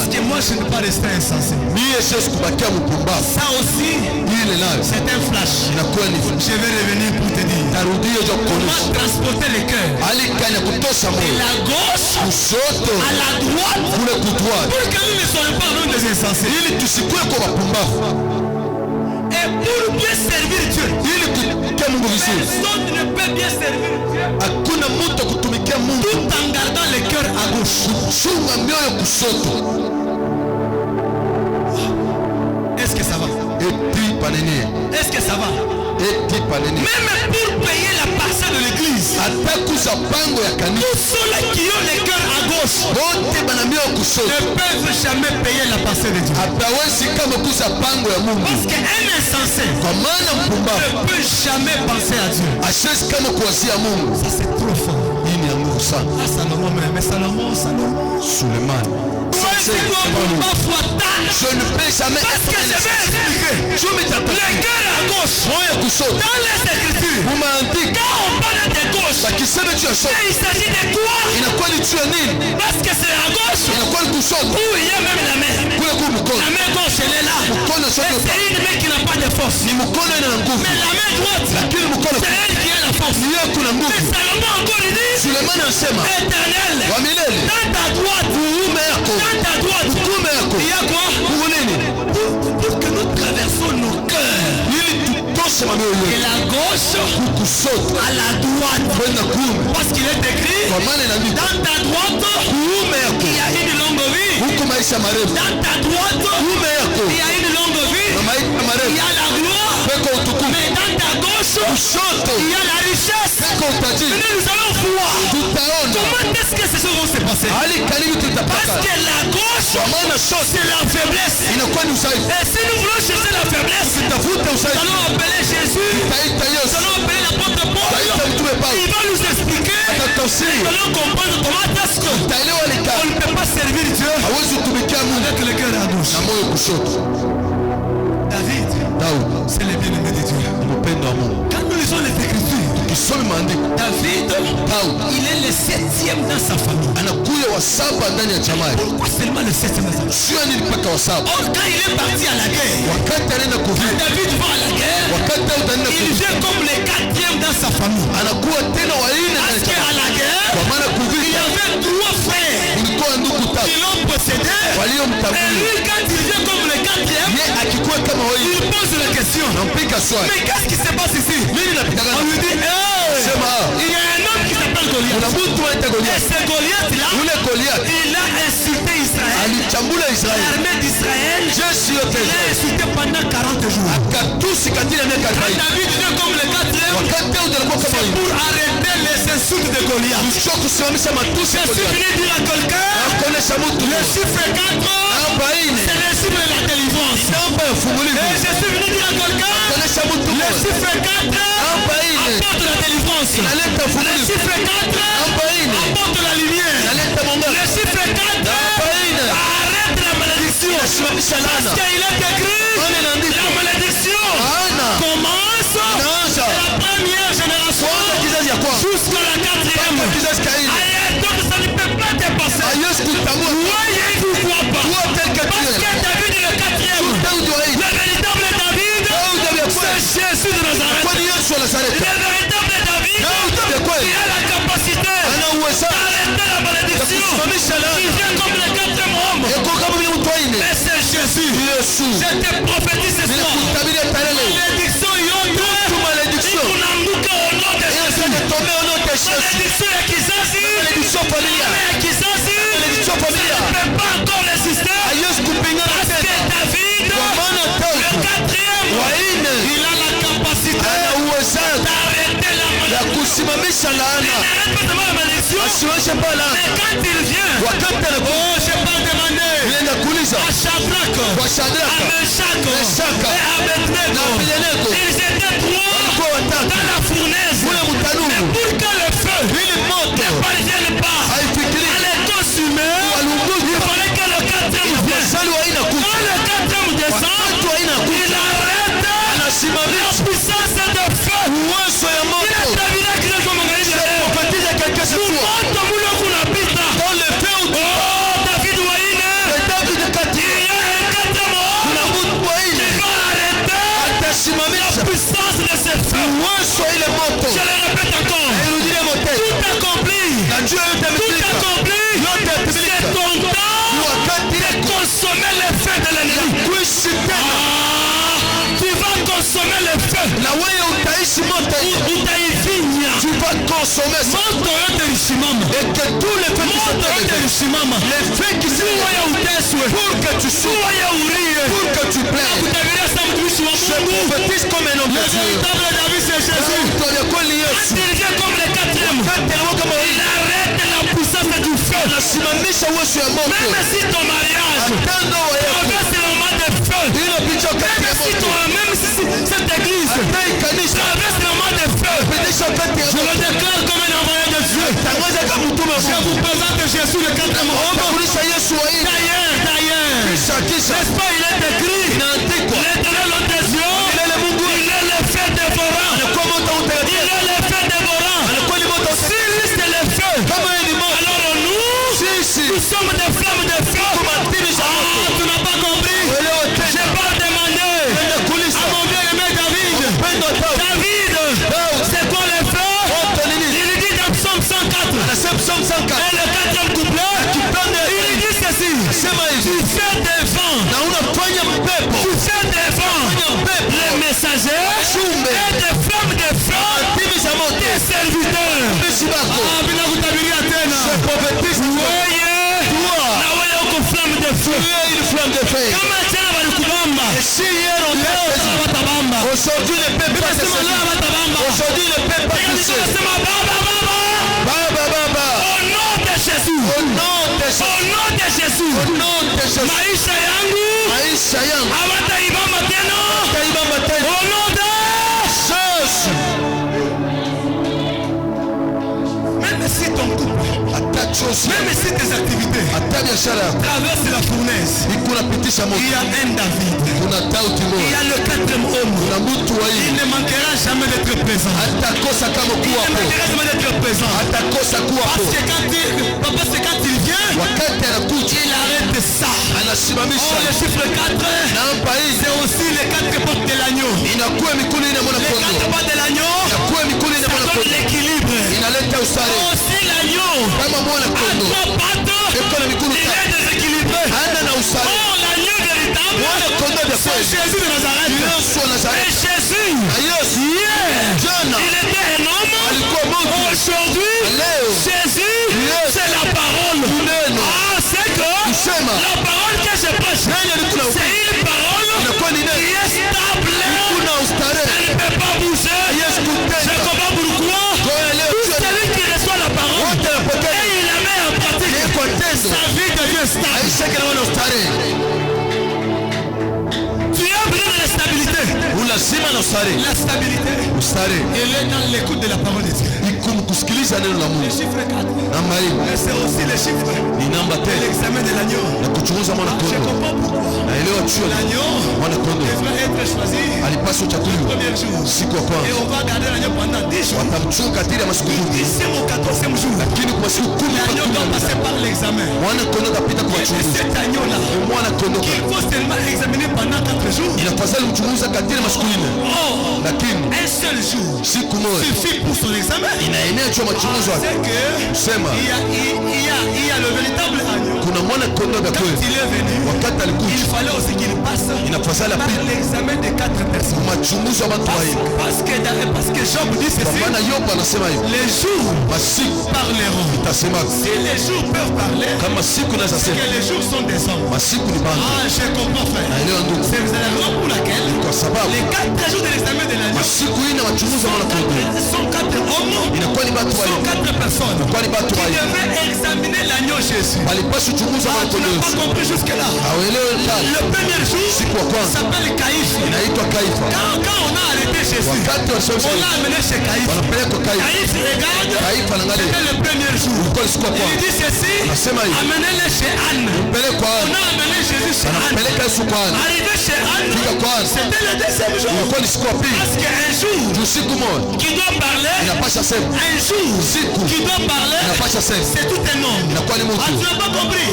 que moi je ne peux pas rester insensé. Ça aussi, c'est un flash. Je vais revenir pour te dire comment transporter le cœur de la gauche à la droite pour que nous ne soyons pas loin des insensés. Et pour bien servir Dieu, personne ne peut bien servir Dieu tout en gardant le cœur à gauche. Est-ce que ça va? Est-ce que ça va? Même pour payer la parcelle de l'église, tous ceux qui ont le cœur à gauche ne peuvent jamais payer la parcelle de Dieu. Parce qu'un insensé ne peut jamais penser à Dieu. Ça c'est trop fort. Ah, Salomon, mais Salomon. Suleiman. Je ne peux jamais. Parce que je vais expliquer. Le cœur à gauche. Dans les Écritures, quand on parle de gauche, il s'agit de quoi? Parce que c'est à gauche où il y a même la main. La main gauche, elle est là. Et c'est une main qui n'a pas de force. Mais la main droite, c'est elle qui a la force. Mais Salomon encore dit, Éternel, dans ta droite, il y a quoi? Pour que nous traversons nos cœurs. Et la gauche à la droite. Parce qu'il est écrit, dans ta droite, il y a une longue vie. Dans ta droite, il y a une longue vie. Il y a la gloire. Mais dans ta gauche, il y a la richesse. Mais nous allons voir comment est-ce que ces choses vont se passer. Parce que la gauche, c'est la faiblesse. Et si nous voulons chercher la faiblesse, nous allons appeler Jésus. Nous allons appeler l'apôtre Paul. Il va nous expliquer. Nous allons comprendre comment est-ce qu'on ne peut pas servir Dieu avec le cœur à gauche. David, c'est le bien-aimé de Dieu. Quand nous lisons les Écritures, David, il est le 7e dans sa famille. Pourquoi seulement le 7e dans sa famille? Or, quand il est parti à la guerre, quand David va à la guerre, il vient comme le 4e dans sa famille. Parce qu'à la guerre, il y avait 3 frères qui l'ont précédé. Et lui, quand il vient comme le 4e, il pose la question. Mais qu'est-ce qui se passe ici? On lui dit, il y a un homme qui s'appelle Goliath. Et ce Goliath-là, il a insulté Israël. L'armée d'Israël, il a insulté pendant 40 jours. Quand David vient comme le 4e, c'est pour arrêter les insultes de Goliath. Je suis venu dire à quelqu'un, le chiffre 4, c'est le chiffre de la délivrance. Et je suis venu dire à quelqu'un, le chiffre 4 apporte la délivrance. Le chiffre 4 apporte la lumière. Le chiffre 4 arrête la malédiction. Parce qu'il est écrit, la malédiction commence de la première génération jusqu'à la 4e. Donc ça ne peut pas te passer. Pourquoi pas? Parce que David est le 4e. La vérité Yesu. Je te prophétise ce soir. Ninakutabiria tarehe. Malédiction yote. Toute malédiction. Ikunaanguka au nom de Jésus. Tomber au nom de Jésus. Malédiction ya kizazi. Malédiction familiale. Ya kizazi. Malédiction familiale. Ne peut pas encore résister. Haiwezi kupingana Parce que tena. David, Kwa maana Daudi le quatrième, wanne il a la capacité ana uwezaji d'arrêter la ya malédiction. kusimamisha Il laana. n'arrête pas seulement la malédiction. Asiweze pas Mais laana. quand il vient, Wakati anakuja oh, je pas demandé nilienda kuuliza à Shadrach, kwa à Shadraka Meshach Meshaka et à Abednego. na Abednego Ils étaient trois walikuwa watatu dans la fournaise. kule Mais mtanuru, pour que le feu ili moto ne parvienne pas haifikiri à les consumer, il walunguza fallait que le quatrième vienne. masali wa ina Quand kuja le quatrième descend, wakati wa ina il kuja arrête la anasimamisha puissance de feu. uwezo ya Il moto. est évident que les hommes ont Prophétise quelque chose moto mule kuna pita. dans le feu où tu Oh, David waine. es David kati Il y a un quatrième homme kuna mtu wa qui ine va arrêter la atasimamisha puissance de ce feu. uwezo ile moto. Je le répète encore. Airudilie moto. Tout accompli. Na juu yote Tout yametimilika. accompli. Yote C'est yametimilika. ton temps Ni wakati de consommer le feu de l'ennemi. kuishi tena Ah, tu vas consommer le feu. na wewe utaishi moto. Utaivinya. Tu vas consommer ça. Moto yote lisimama. Et que tous les feux qui sont Moto yote élevés, lisimama. les feux qui sont Suwa ya élevés, uteswe. pour que tu Suwa souffres, ya urie. pour que tu plaies. Kutabiria sa mtumishi wa Je Mungu. prophétise comme un homme Le de Dieu. véritable David c'est Jésus. Victoria kweli Quand Yesu. il vient comme le quatrième, Tellement kama il arrête la puissance du feu. anasimamisha uwezo ya moto. Même si ton mariage Hata ndoa yako traverse le moment de feu, inapita wakati ya même si moto. même si cette église Hata hii kanisa traverse le moment de feu, inapitisha wakati ya je le moto. déclare comme un envoyé de Dieu. Tangaza kama mtume wa Je Mungu. vous présente Jésus le quatrième homme. Tambulisha Yesu wa hii. D'ailleurs, Kisha n'est-ce pas, il est écrit, inaandikwa. l'éternel homme des yeux, Milele Mungu il est le feu dévorant. anakuwa moto Il utakatifu. est le feu dévorant. Anakuwa ni moto Si lui c'est le feu, kama yeye ni moto. alors nous, Sisi nous sommes des flammes de feu. tumatini za Ah, moto. tu n'as pas compris. Elewa J'ai tena. pas demandé Nenda à kulisa. mon bien-aimé David. Pendo Daudi. David, c'est quoi le feu? Moto ni nini? Il dit dans Psaume 104. Anasema Psalm 104. Et le quatrième couplet, il dit ceci. Sema Tu hivi. fais des vents. Na unafanya mpepo. Tu fais des vents. Fanya mpepo. Les messagers Chumbe. et des flammes de feu. Timi za moto. Tes serviteurs. Mtumishi wako. Ah, bila kutabiria tena. Je prophétise. Wewe Toi. na wewe uko flamme de feu. Tu es une flamme de feu. Kama tena walikubamba. Et si hier on t'a Leo saisi, watabamba. aujourd'hui ne peut pas te Sema leo saisir. watabamba. Aujourd'hui ne peut pas te saisir. Sema baba baba. Baba, baba. Au nom de Jésus. Au nom de Jésus. Au nom de Jésus. Au nom de Jésus. Maisha yangu Maisha yangu. hawataibamba tena. Taibamba tena. Au nom de Jésus. même si ton couple, Hata chozi. même si tes activités Hata biashara yako. traversent la fournaise, Ikunapitisha moto. il y a un David, Kuna Daudi il y moja. a le quatrième homme. Kuna mtu wa Il hii. ne manquera jamais d'être présent. Hatakosa kama Il kuwa ne hapo. manquera jamais d'être présent. Hatakosa kuwa Parce hapo. que quand il vient, Wakati anakuja il arrête ça. anasimamisha. Oh, le chiffre 4, Nampa hii c'est aussi les 4 portes de l'agneau. inakuwa mikono ina mwana Les 4 kondoo. portes de l'agneau, Inakuwa mikono ina ça mwana donne kondoo. l'équilibre. Inaleta ustare. Aussi l'agneau, Kama mwana à kondoo. 3 pattes, Iko na mikono il est tatu. déséquilibré. Hana na ustare. Oh, l'agneau véritable, Mwana kondoo de c'est kweli. Jésus de Nazareth. Yesu wa Et Nazareti. Jésus, Na Yesu jana il était un homme. alikuwa mtu. Aujourd'hui, Leo Jésus, Yes. c'est la parole. Neno. Ah, c'est que Kusema. la parole que je prêche, Neno liko na c'est une parole inakuwa ni qui neno. est stable. Kuna ustare. Elle ne peut pas bouger. Yes Je kutenda. comprends pourquoi. Kwa leo Tout celui qui reçoit la parole wote et napokea. il la met en pratique, Ni kwa tendo. sa vie devient stable. Aisha kile wana ustare. Tu as besoin de la stabilité. Ulazima na ustare. La stabilité, Ustare. elle est dans l'écoute de la parole de Dieu. Iko kusikiliza neno la Le Mungu. chiffre 4, Namba hii c'est aussi le chiffre ni namba de 10 l'examen de l'agneau. na kuchunguza mwana Je kondoo. comprends pourquoi. Naelewa chuo L'agneau mwana kondoo devrait être choisi alipaswa le chakuliwa premier jour. siku ya Et kwanza. on va garder l'agneau pendant 10 jours. Watamchunga katili ya masiku Du kumi, 10e au 14e jour, lakini kwa siku kumi mpaka l'agneau kumi doit na passer mbili par l'examen. mwana kondoo kapita kwa Et wachunguzi. cet agneau-là, Mwana kondoo qu'il faut seulement examiner pendant 4 jours. inafadhali mchunguza katili ya masiku nne, Oh, lakini un seul jour siku moja suffit pour son examen. inaenea juu ya machunguzo C'est yake. que Sema il y a le véritable agneau. kuna mwana kondoo vya Quand kweli. il est venu, il fallait aussi qu'il passe par l'examen de 4 personnes. Parce que Job dit ceci, les jours parleront. Si les jours peuvent parler, c'est que les jours sont des hommes. Ah, je comprends, frère. C'est la raison pour laquelle les 4 jours de l'examen de l'agneau sont 4 hommes, sont 4 personnes qui devaient examiner l'agneau Jésus. Ah, tu n'as pas compris jusque-là. Le premier jour s'appelle Caïphe. Quand on a arrêté Jésus, on l'a amené chez Caïphe. Caïphe regarde, c'était le premier jour. Il dit ceci, amenez-le chez Anne. On a amené Jésus chez Anne. Arrivé chez Anne, c'était le deuxième jour. Parce qu'un jour qui doit parler, un jour qui doit parler, c'est tout un homme. Ah, tu n'as pas compris.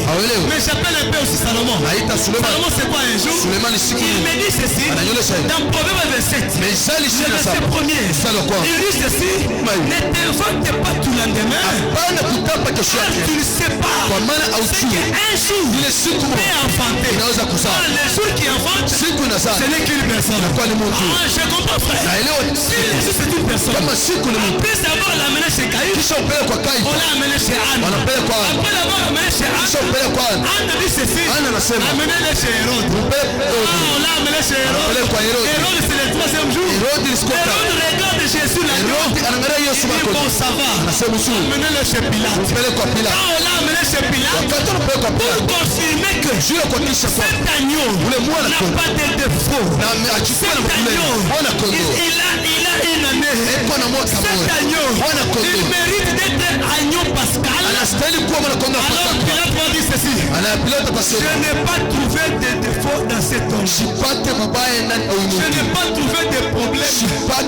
Mais j'appelle un peu aussi Salomon. Salomon, c'est quoi un jour? Il me dit ceci dans Proverbe 27, le verset premier. Il dit ceci, ne t'invente pas tout lendemain, car tu ne sais pas ce qu'un jour peut enfanter. Le jour qui enfante, ce n'est qu'une personne. Ah, je comprends, frère. Si Jésus c'est une personne, après avoir l'amené chez Caïphe, on l'a amené chez Anne. Après l'avoir amené chez Anne, Anne dit ceci, amenez-le chez Hérode. On l'a amené chez Hérode. Hérode c'est le 3e jour. Hérode regarde Jésus l'agneau. Il dit bon, ça va. Amenez-le chez Pilate. Quand on l'a amené chez Pilate, pour confirmer que cet agneau n'a pas de défaut. Cet agneau, il a une année. Cet agneau, il mérite d'être agneau pascal. Alors Pilate va dire ceci, je n'ai pas trouvé de défaut dans cet homme. Je n'ai pas trouvé de problème. Quand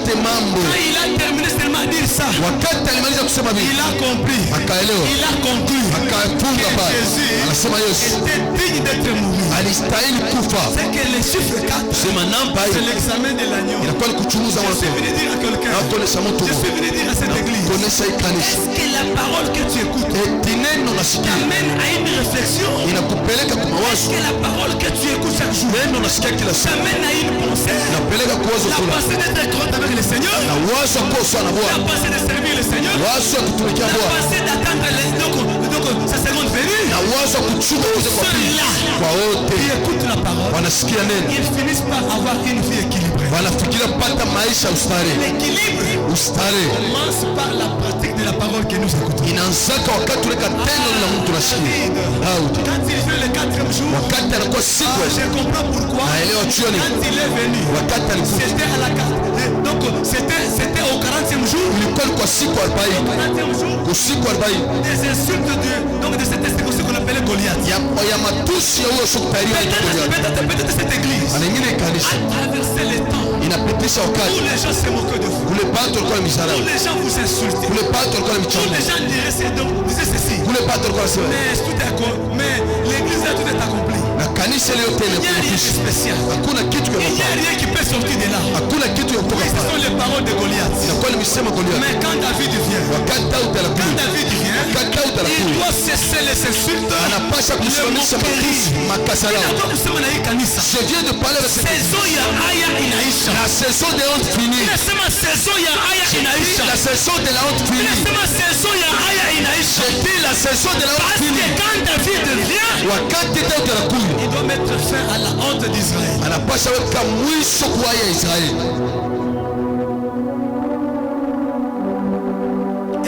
il a terminé seulement de dire ça, il a compris, il a conclu que Jésus était digne d'être mouru. C'est que les chiffres 4, c'est l'examen de l'agneau. Je suis venu dire à quelqu'un, je suis venu dire à cette église, est-ce que la parole que tu écoutes t'amène à une réflexion? Est-ce que la parole que tu écoutes chaque jour t'amène à une pensée? La pensée d'être crotte avec le Seigneur, la pensée de servir le Seigneur, la pensée d'attendre sa seconde venue. Ceux-là qui écoutent la parole, ils finissent par avoir une vie équilibrée. L'équilibre commence par la pratique de la parole que nous écoutons. Quand il fait le 4e jour, je comprends pourquoi. Quand il est venu, c'était à la carte. Donc c'était au 40e jour. Des insultes de cet esprit qu'on appelait Goliath. Peut-être cette église a traversé les temps où les gens se moquaient de vous, où les gens vous insultaient, où les gens disaient ceci. Mais l'église là, tout est accompli. Il n'y a rien de spécial. Il n'y a rien qui peut sortir de là. Oui, ce sont les paroles de Goliath. Mais quand David vient, il doit cesser les insultes, le moquerie. Je viens de parler de saison ya aya inaisha. La saison de honte finie. Inasema saison ya aya inaisha. La saison de la honte finie. Inasema saison ya aya inaisha. Je dis la saison de la honte finie. Parce que quand David vient, il doit mettre fin à la honte d'Israël. Anapasha weka mwisho kwa ya Israeli.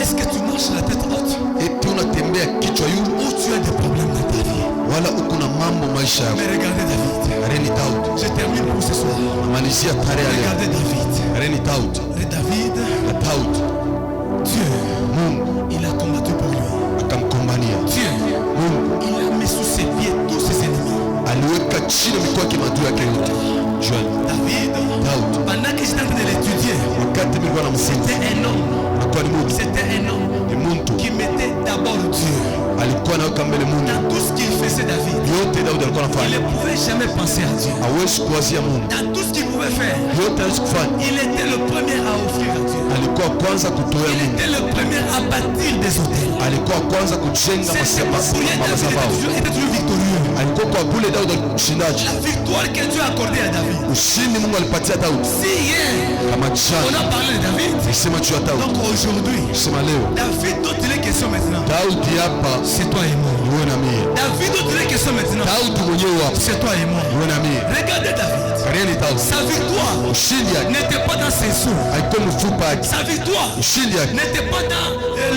Est-ce que tu marches la tête haute? Eti unatembea kichwa juu? Ou tu as des problèmes dans ta vie? Wala uko na mambo maisha yako? Mais regardez David. Reni Daud. Je termine pour ce soir. Malizia tarehe leo. Regardez David. Reni Daud. Et David, Daud. Dieu, Mungu il a combattu pour lui. Akamkombania. Dieu, Mungu il a mis sous ses pieds tous ses ennemis. aliweka chini mikono yake maadui yake yote. David, pendant que j'étais en train de l'étudier, wakati nilikuwa namsoma, c'était un homme. C'était un homme qui mettait d'abord Dieu. Alikuwa anaweka mbele Mungu. Dans tout ce qu'il faisait David, yote Daudi alikuwa il anafanya. ne pouvait jamais penser à Dieu. Hawezi kuwazia Mungu. Dans tout ce qu'il pouvait faire, Yote hawezi kufanya. il était le premier à offrir à Dieu. Alikuwa kwanza kutoa Il Mungu. était le premier à bâtir des hôtels. Alikuwa kwanza kujenga C'est pas pour rien, David madhabahu. était toujours victorieux. alikuwa kwa kule Daudi mshindaji. La victoire que Dieu a accordée à David. Ushindi Mungu alipatia Daudi. Si hier Kama on jana a parlé de David, nisema juu ya Daudi. donc aujourd'hui Sema leo David dont il est question maintenant, Daudi hapa c'est toi et moi. wewe na mimi. David dont il est question maintenant, Daudi mwenyewe hapa c'est toi et moi. wewe na mimi. Regardez David, Karieni Daudi. sa victoire Ushindi yake n'était pas dans ses sous. haikuwa mfupa yake. Sa victoire Ushindi yake n'était pas dans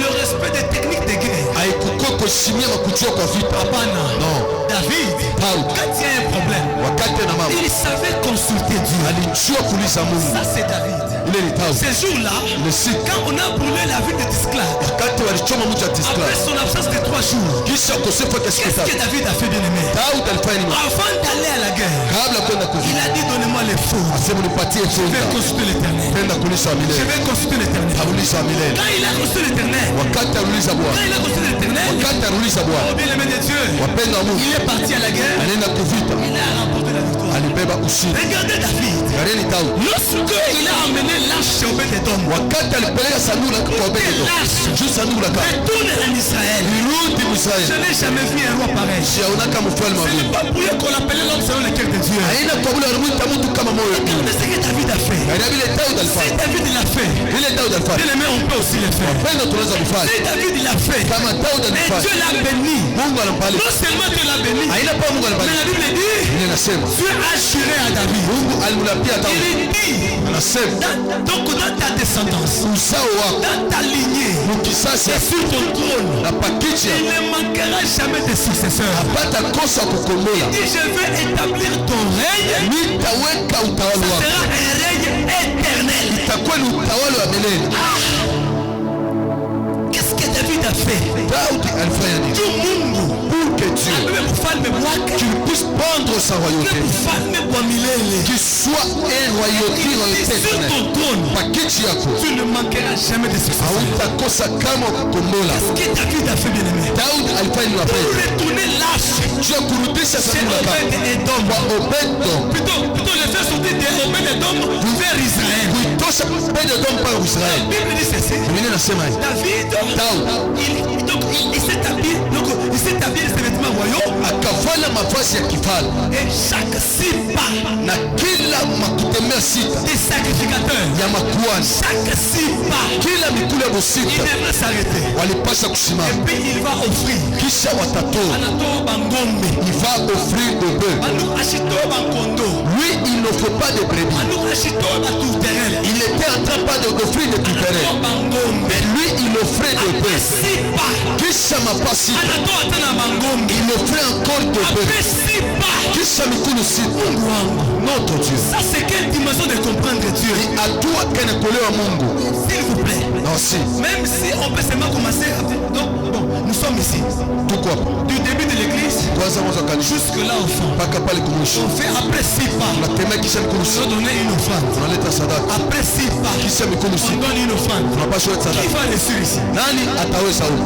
le respect des techniques de guerre. haikuwa kuheshimia na kujua kwa vita. Hapana. Non. David, Daudi quand il y a un problème, wakati na mama il savait consulter Dieu. alijua kuuliza Mungu. Ça c'est David. Ile ni Daudi. Ces jours-là, Le siku quand on a brûlé la ville de Tiscla, wakati walichoma mji wa après Tisla son absence de 3 jours, kisha ukosefu wa siku qu'est-ce que tatu, David a fait, bien aimé? Daudi alifanya nini? Avant d'aller à la guerre, Kabla kwenda il kuvita a dit donnez-moi les faux. asema nipatie Je vais fedha consulter l'éternel. penda kulisha Je milele. vais consulter l'éternel. Auliza milele. Quand il a consulté l'éternel, Wakati aliuliza quand Bwana, il a consulté l'éternel, wakati aliuliza oh Bwana, bien aimé de Dieu, wapenda wa Mungu, il est parti à la guerre, anaenda kuvita, il a remporté la victoire. alibeba ushindi. Regardez David. Karieni Daudi, Lorsque il a emmené l'arche chez Obed-Edom, wakati alipeleka sanduku la kwa Obed-Edom, juu sanduku la kale retourne en Israël. lirudi Je Israeli, n'ai jamais vu un roi pareil. siaonaka mfalme wa Ce n'est Mungu. pas pour lui qu'on appelait l'homme selon le cœur de Dieu. Haina kwa vile walimuita mtu kama moyo wa Mungu. Regardez ce que David a fait. Karia vile Daudi Si alifanya, David l'a fait, vile Daudi alifanya, bien aimé, on peut aussi le faire. penda tunaweza kufanya Si David l'a fait, kama Daudi et Dieu alifanya. l'a béni. Mungu anampali, Non seulement Dieu l'a béni, haina pa Mungu mais anampali. la Bible dit, Ile nasema Dieu a juré à David. Mungu alimlapia Daudi, Il dit, anasema donc dans ta descendance, uzao wako dans ta lignée, mukisasi et sur ton trône, na pakiti il yako ne manquera jamais de successeurs. hapata kosa kukombola. Il dit, je vais établir ton règne, Nitaweka utawala wako, sera un règne éternel. itakuwa ni utawala wa milele. Qu'est-ce que David a fait? Daudi alifanya nini? Dieu Mungu, Pour que Dieu apewe mfalme wake, qu'il puisse prendre sa royauté, mfalme wa milele. qu'il soit un royauté Sur éternelle. ton trône, Pakiti yako tu ne manqueras jamais de succès. hautakosa kama kukombola. Qu'est-ce que David a fait, bien aimé? Daudi alifanya nini? Pour Wapendwa, retourner l'arche juu ya kurudisha chez sanduku la kale Obed-Edom. kwa Obed-Edom, Plutôt le faire sortir de Obed-Edom vers Israël. kuitosha Obed-Edom pa La Israeli. Bible dit ceci. Biblia inasema hivi, David, Daudi il s'est habillé, donc il s'est habillé de ses vêtements royaux akavala mavazi ya kifalme et chaque 6 pas na kila makutembea sita des sacrificateurs, ya makuhani, chaque 6 pas, kila mikulu ya il busita devrait s'arrêter. walipasha Et kusimama, puis il va offrir. kisha watatoa, Anato bangombe. il va offrir de bœufs. Anu ashito bankondo. Lui, il n'offre pas de brebis, Anu ashito batourterelle. il était en train pas d'offrir de Anato tourterelles, bangombe. mais lui, il offrait de Après bœufs. 6 pas, Kisha mapasi, anato atana bangombe. il offrait encore de Après bœufs. 6 pas, Kisha mikulu sita. Notre Dieu, ça c'est quelle dimension de comprendre Dieu? hatua kene kuelewa Mungu. S'il vous plaît. Non, si Même si on peut seulement commencer. Donc, bon, nous sommes ici. tuko hapa Du début de l'église kwanza mwanzo wa kanisa jusque là au fond. mpaka pale kumwisho, On fait après 6 pas. tunatembea kisha mikulu On sita, doit donner une offrande. tunaleta sadaka. Après 6 pas, Kisha mikulu on sita donne une offrande. tunapaswa kuleta Qui sadaka. va réussir ici? Nani ataweza huko?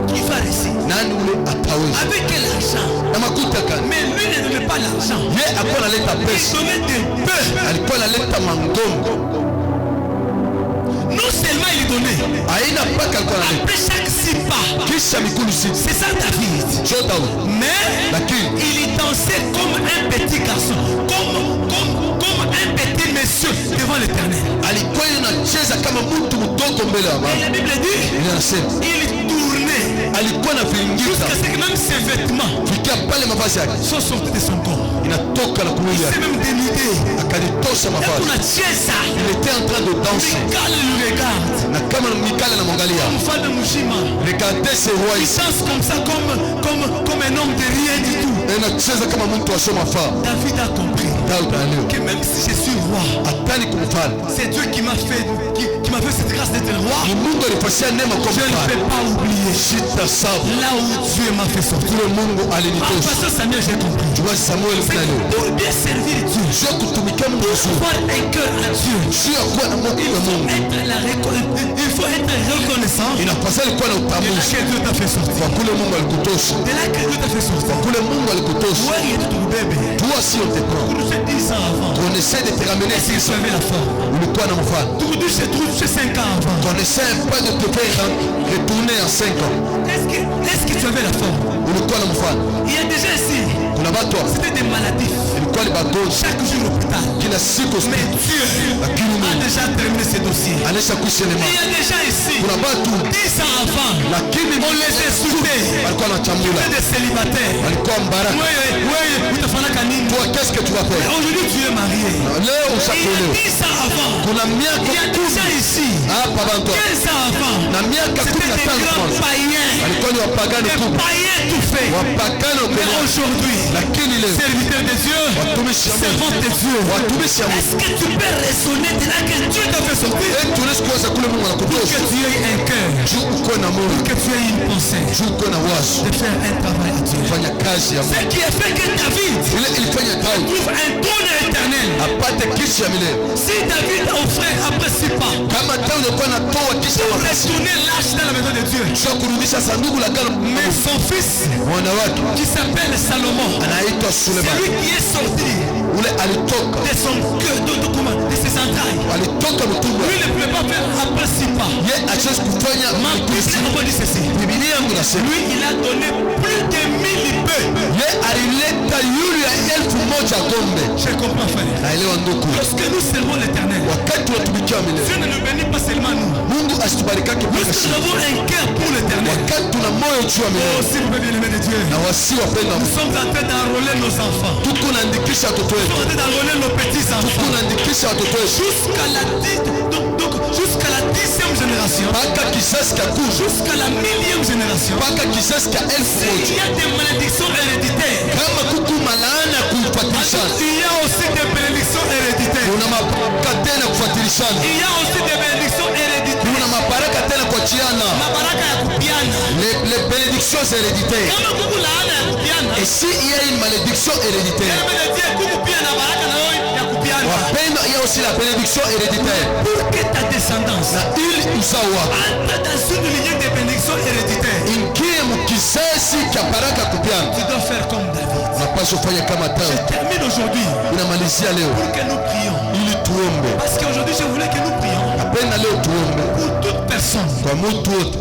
Qui va réussir? Nani ule ataweza? Avec quel argent? Na makuta gani? Mais lui ne donnait pas l'argent. Ye alikuwa analeta Il pesa, donnait des bœufs. alikuwa analeta mangongo. Non seulement il donnait, Haina mpaka alikuwa analeta. après chaque 6 pas, Kisha mikulu sita. c'est ça David. Jo Daudi. Mais Lakini il dansait comme un petit garçon, comme un petit monsieur devant l'éternel. alikuwa anacheza kama mtu mdogo mbele ya Et Baba. la Bible dit, Ile anasema il tournait alikuwa na viingiza jusqu'à ce que même ses vêtements fikia pale mavazi yake soient sortis de son corps. inatoka na kumwili Il s'est yake, même dénudé. akalitosha Et mavazi. on a tué ça. Il était en train de danser, Mikal le regarde. na kama Mikali anamwangalia, Mfalme Mujima. regardez ce roi Il ici, danse comme ça, comme un homme de rien du tout. anacheza kama mtu asoma faa. David a compris Daudi anaelewa que même si je suis roi, hatani kumfanya c'est Dieu qui m'a fait cette grâce d'être roi. ni Mungu alipatia neema kwa Je ne mfalme. peux pas oublier Sitasabu là où Dieu m'a fait sortir. kule Mungu Ah, alinitosha. pasteur Samuel, j'ai compris. Jua Samuel mnalo Pour bien servir Dieu, sio kutumikia Mungu vizuri, avoir un cœur à Dieu, sio kuwa na moyo wa Mungu, il faut être reconnaissant inapaswa kuwa na de là utambuzi que Dieu t'a fait sortir. kwa kule Mungu alikutosha, De là que Dieu t'a fait sortir. kule Mungu alikutosha. Bouloche. Toi si on te prend. On essaie de te ramener ici. Ulikuwa na mfano. On essaie pas de te faire retourner en 5 ans. Est-ce que tu avais la forme? Ulikuwa na mfano. Il y a déjà ici. Kuna watu c'était des maladies. Ilikuwa ni magonjwa. Chaque jour l'hôpital. Kila siku mais Dieu a déjà terminé ce dossier. Anesha kusema. Il y a déjà ici. Kuna watu 10 ans avant. Lakini on les insultait. Walikuwa na chambula. Des célibataires. Walikuwa mbaraka. Ouais, utafanya kanini? Toi qu'est-ce que tu vas faire? Aujourd'hui tu es marié. Leo ushakuolewa. 10 ans avant. Kuna miaka il y a déjà ici. Hapa bantu. 15 ans avant. Na miaka 15 païens. Walikuwa ni wapagani tu. Païens tout fait. Wapagani mais aujourd'hui. Lakini leo serviteur de Dieu. Servant de Dieu. Est-ce que tu peux raisonner de là que Dieu t'a fait sortir? Pour que tu aies un cœur. Pour que tu aies une pensée. De faire un travail à Dieu. Ce qui a fait que David trouve un trône éternel. Si David a offert après 6 pas pour retourner l'âge dans la maison de Dieu, mais son fils qui s'appelle Salomon, c'est lui qui est sorti de son cœur, de ses entrailles. Lui ne pouvait pas faire après 6 pas. Ma Bible nous dit ceci. Lui il a donné plus de 1000 bœufs. Je comprends frère. Lorsque nous servons l'éternel, Dieu ne nous bénit pas seulement nous. Lorsque nous avons un cœur pour l'éternel, aussi vous bien aimé de Dieu, nous sommes en train d'enrôler nos enfants. Nous sommes en train d'enrôler nos petits enfants. Jusqu'à la 10e génération. Jusqu'à la 1000e génération. Il y a des malédictions héréditaires. Il y a aussi des bénédictions héréditaires. Il y a aussi des bénédictions héréditaires. Les bénédictions héréditaires. Et s'il y a une malédiction héréditaire, il y a aussi la bénédiction héréditaire. Pour que ta descendance entre dans une lignée de bénédictions héréditaires, tu dois faire comme David. Je termine aujourd'hui pour que nous prions. Parce qu'aujourd'hui je voulais que nous prions pour toute personne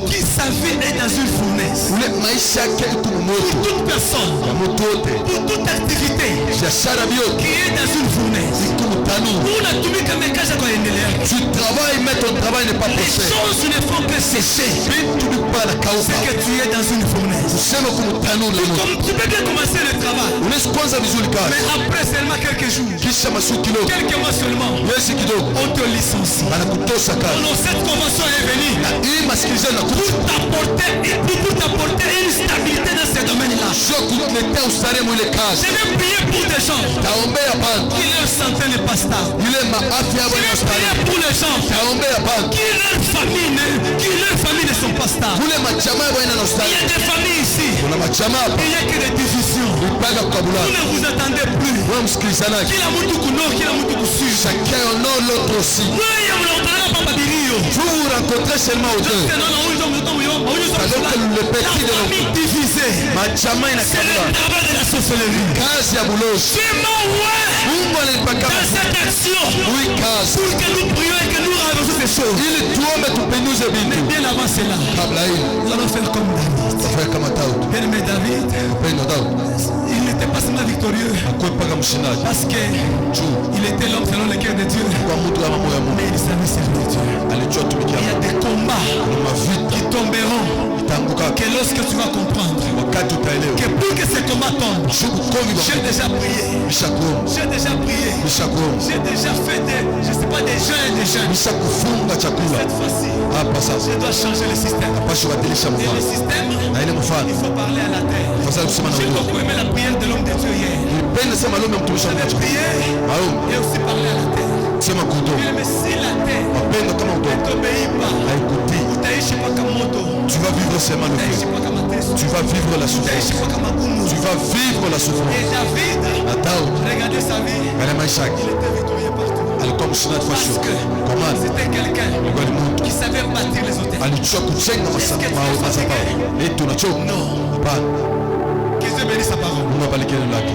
qui sa vie est dans une fournaise. Pour toute personne, pour toute activité qui est dans une fournaise. Tu travailles mais ton travail n'est pas les possible. choses ne font que sécher. C'est que tu es dans une fournaise. Tu peux bien commencer le travail, mais après seulement quelques jours, quelques mois seulement, on te licencie. Alors cette convention est venue pour t'apporter une stabilité dans ce domaine-là. Je vais prier pour des gens qui leur santé n'est pas stable. Je vais prier pour les gens qui leur famille ne sont pas stables. Il y a des familles ici. Il n'y a que des divisions. Vous ne vous attendez plus. Kila mtu kuno, kila mtu kusudi. Chacun honore l'autre aussi. Vous rencontrez seulement aux deux. Alors que le petit de famille divisée, c'est le travail de la sorcellerie. Dans cette action, pour que nous prions et que nous renversons ces choses. Mais bien avant cela, nous allons faire comme David. Bien-aimé David, il n'était pas seulement victorieux parce qu'il était l'homme selon le cœur de Dieu, mais il savait servir Dieu. Il y a des combats qui tomberont, que lorsque tu vas comprendre que pour que ces combats tombent, j'ai déjà prié, j'ai déjà prié, j'ai déjà fait je ne sais pas, des jeûnes et des jeûnes. Cette fois-ci, je dois changer le système. Et le système, il faut parler à la terre. J'ai beaucoup aimé la prière de l'homme de Dieu hier. J'avais prié et aussi parlé à la terre. Mais si la terre ne t'obéit pas, tu vas vivre seulement le feu. Tu vas vivre la souffrance. Tu vas vivre la souffrance. Et David, regardez sa vie, il était victorieux partout. Parce que c'était quelqu'un qui savait bâtir les hôtels. Est-ce que tu es fatigué? Non. bénisse sa parole. Mungu abariki neno lake.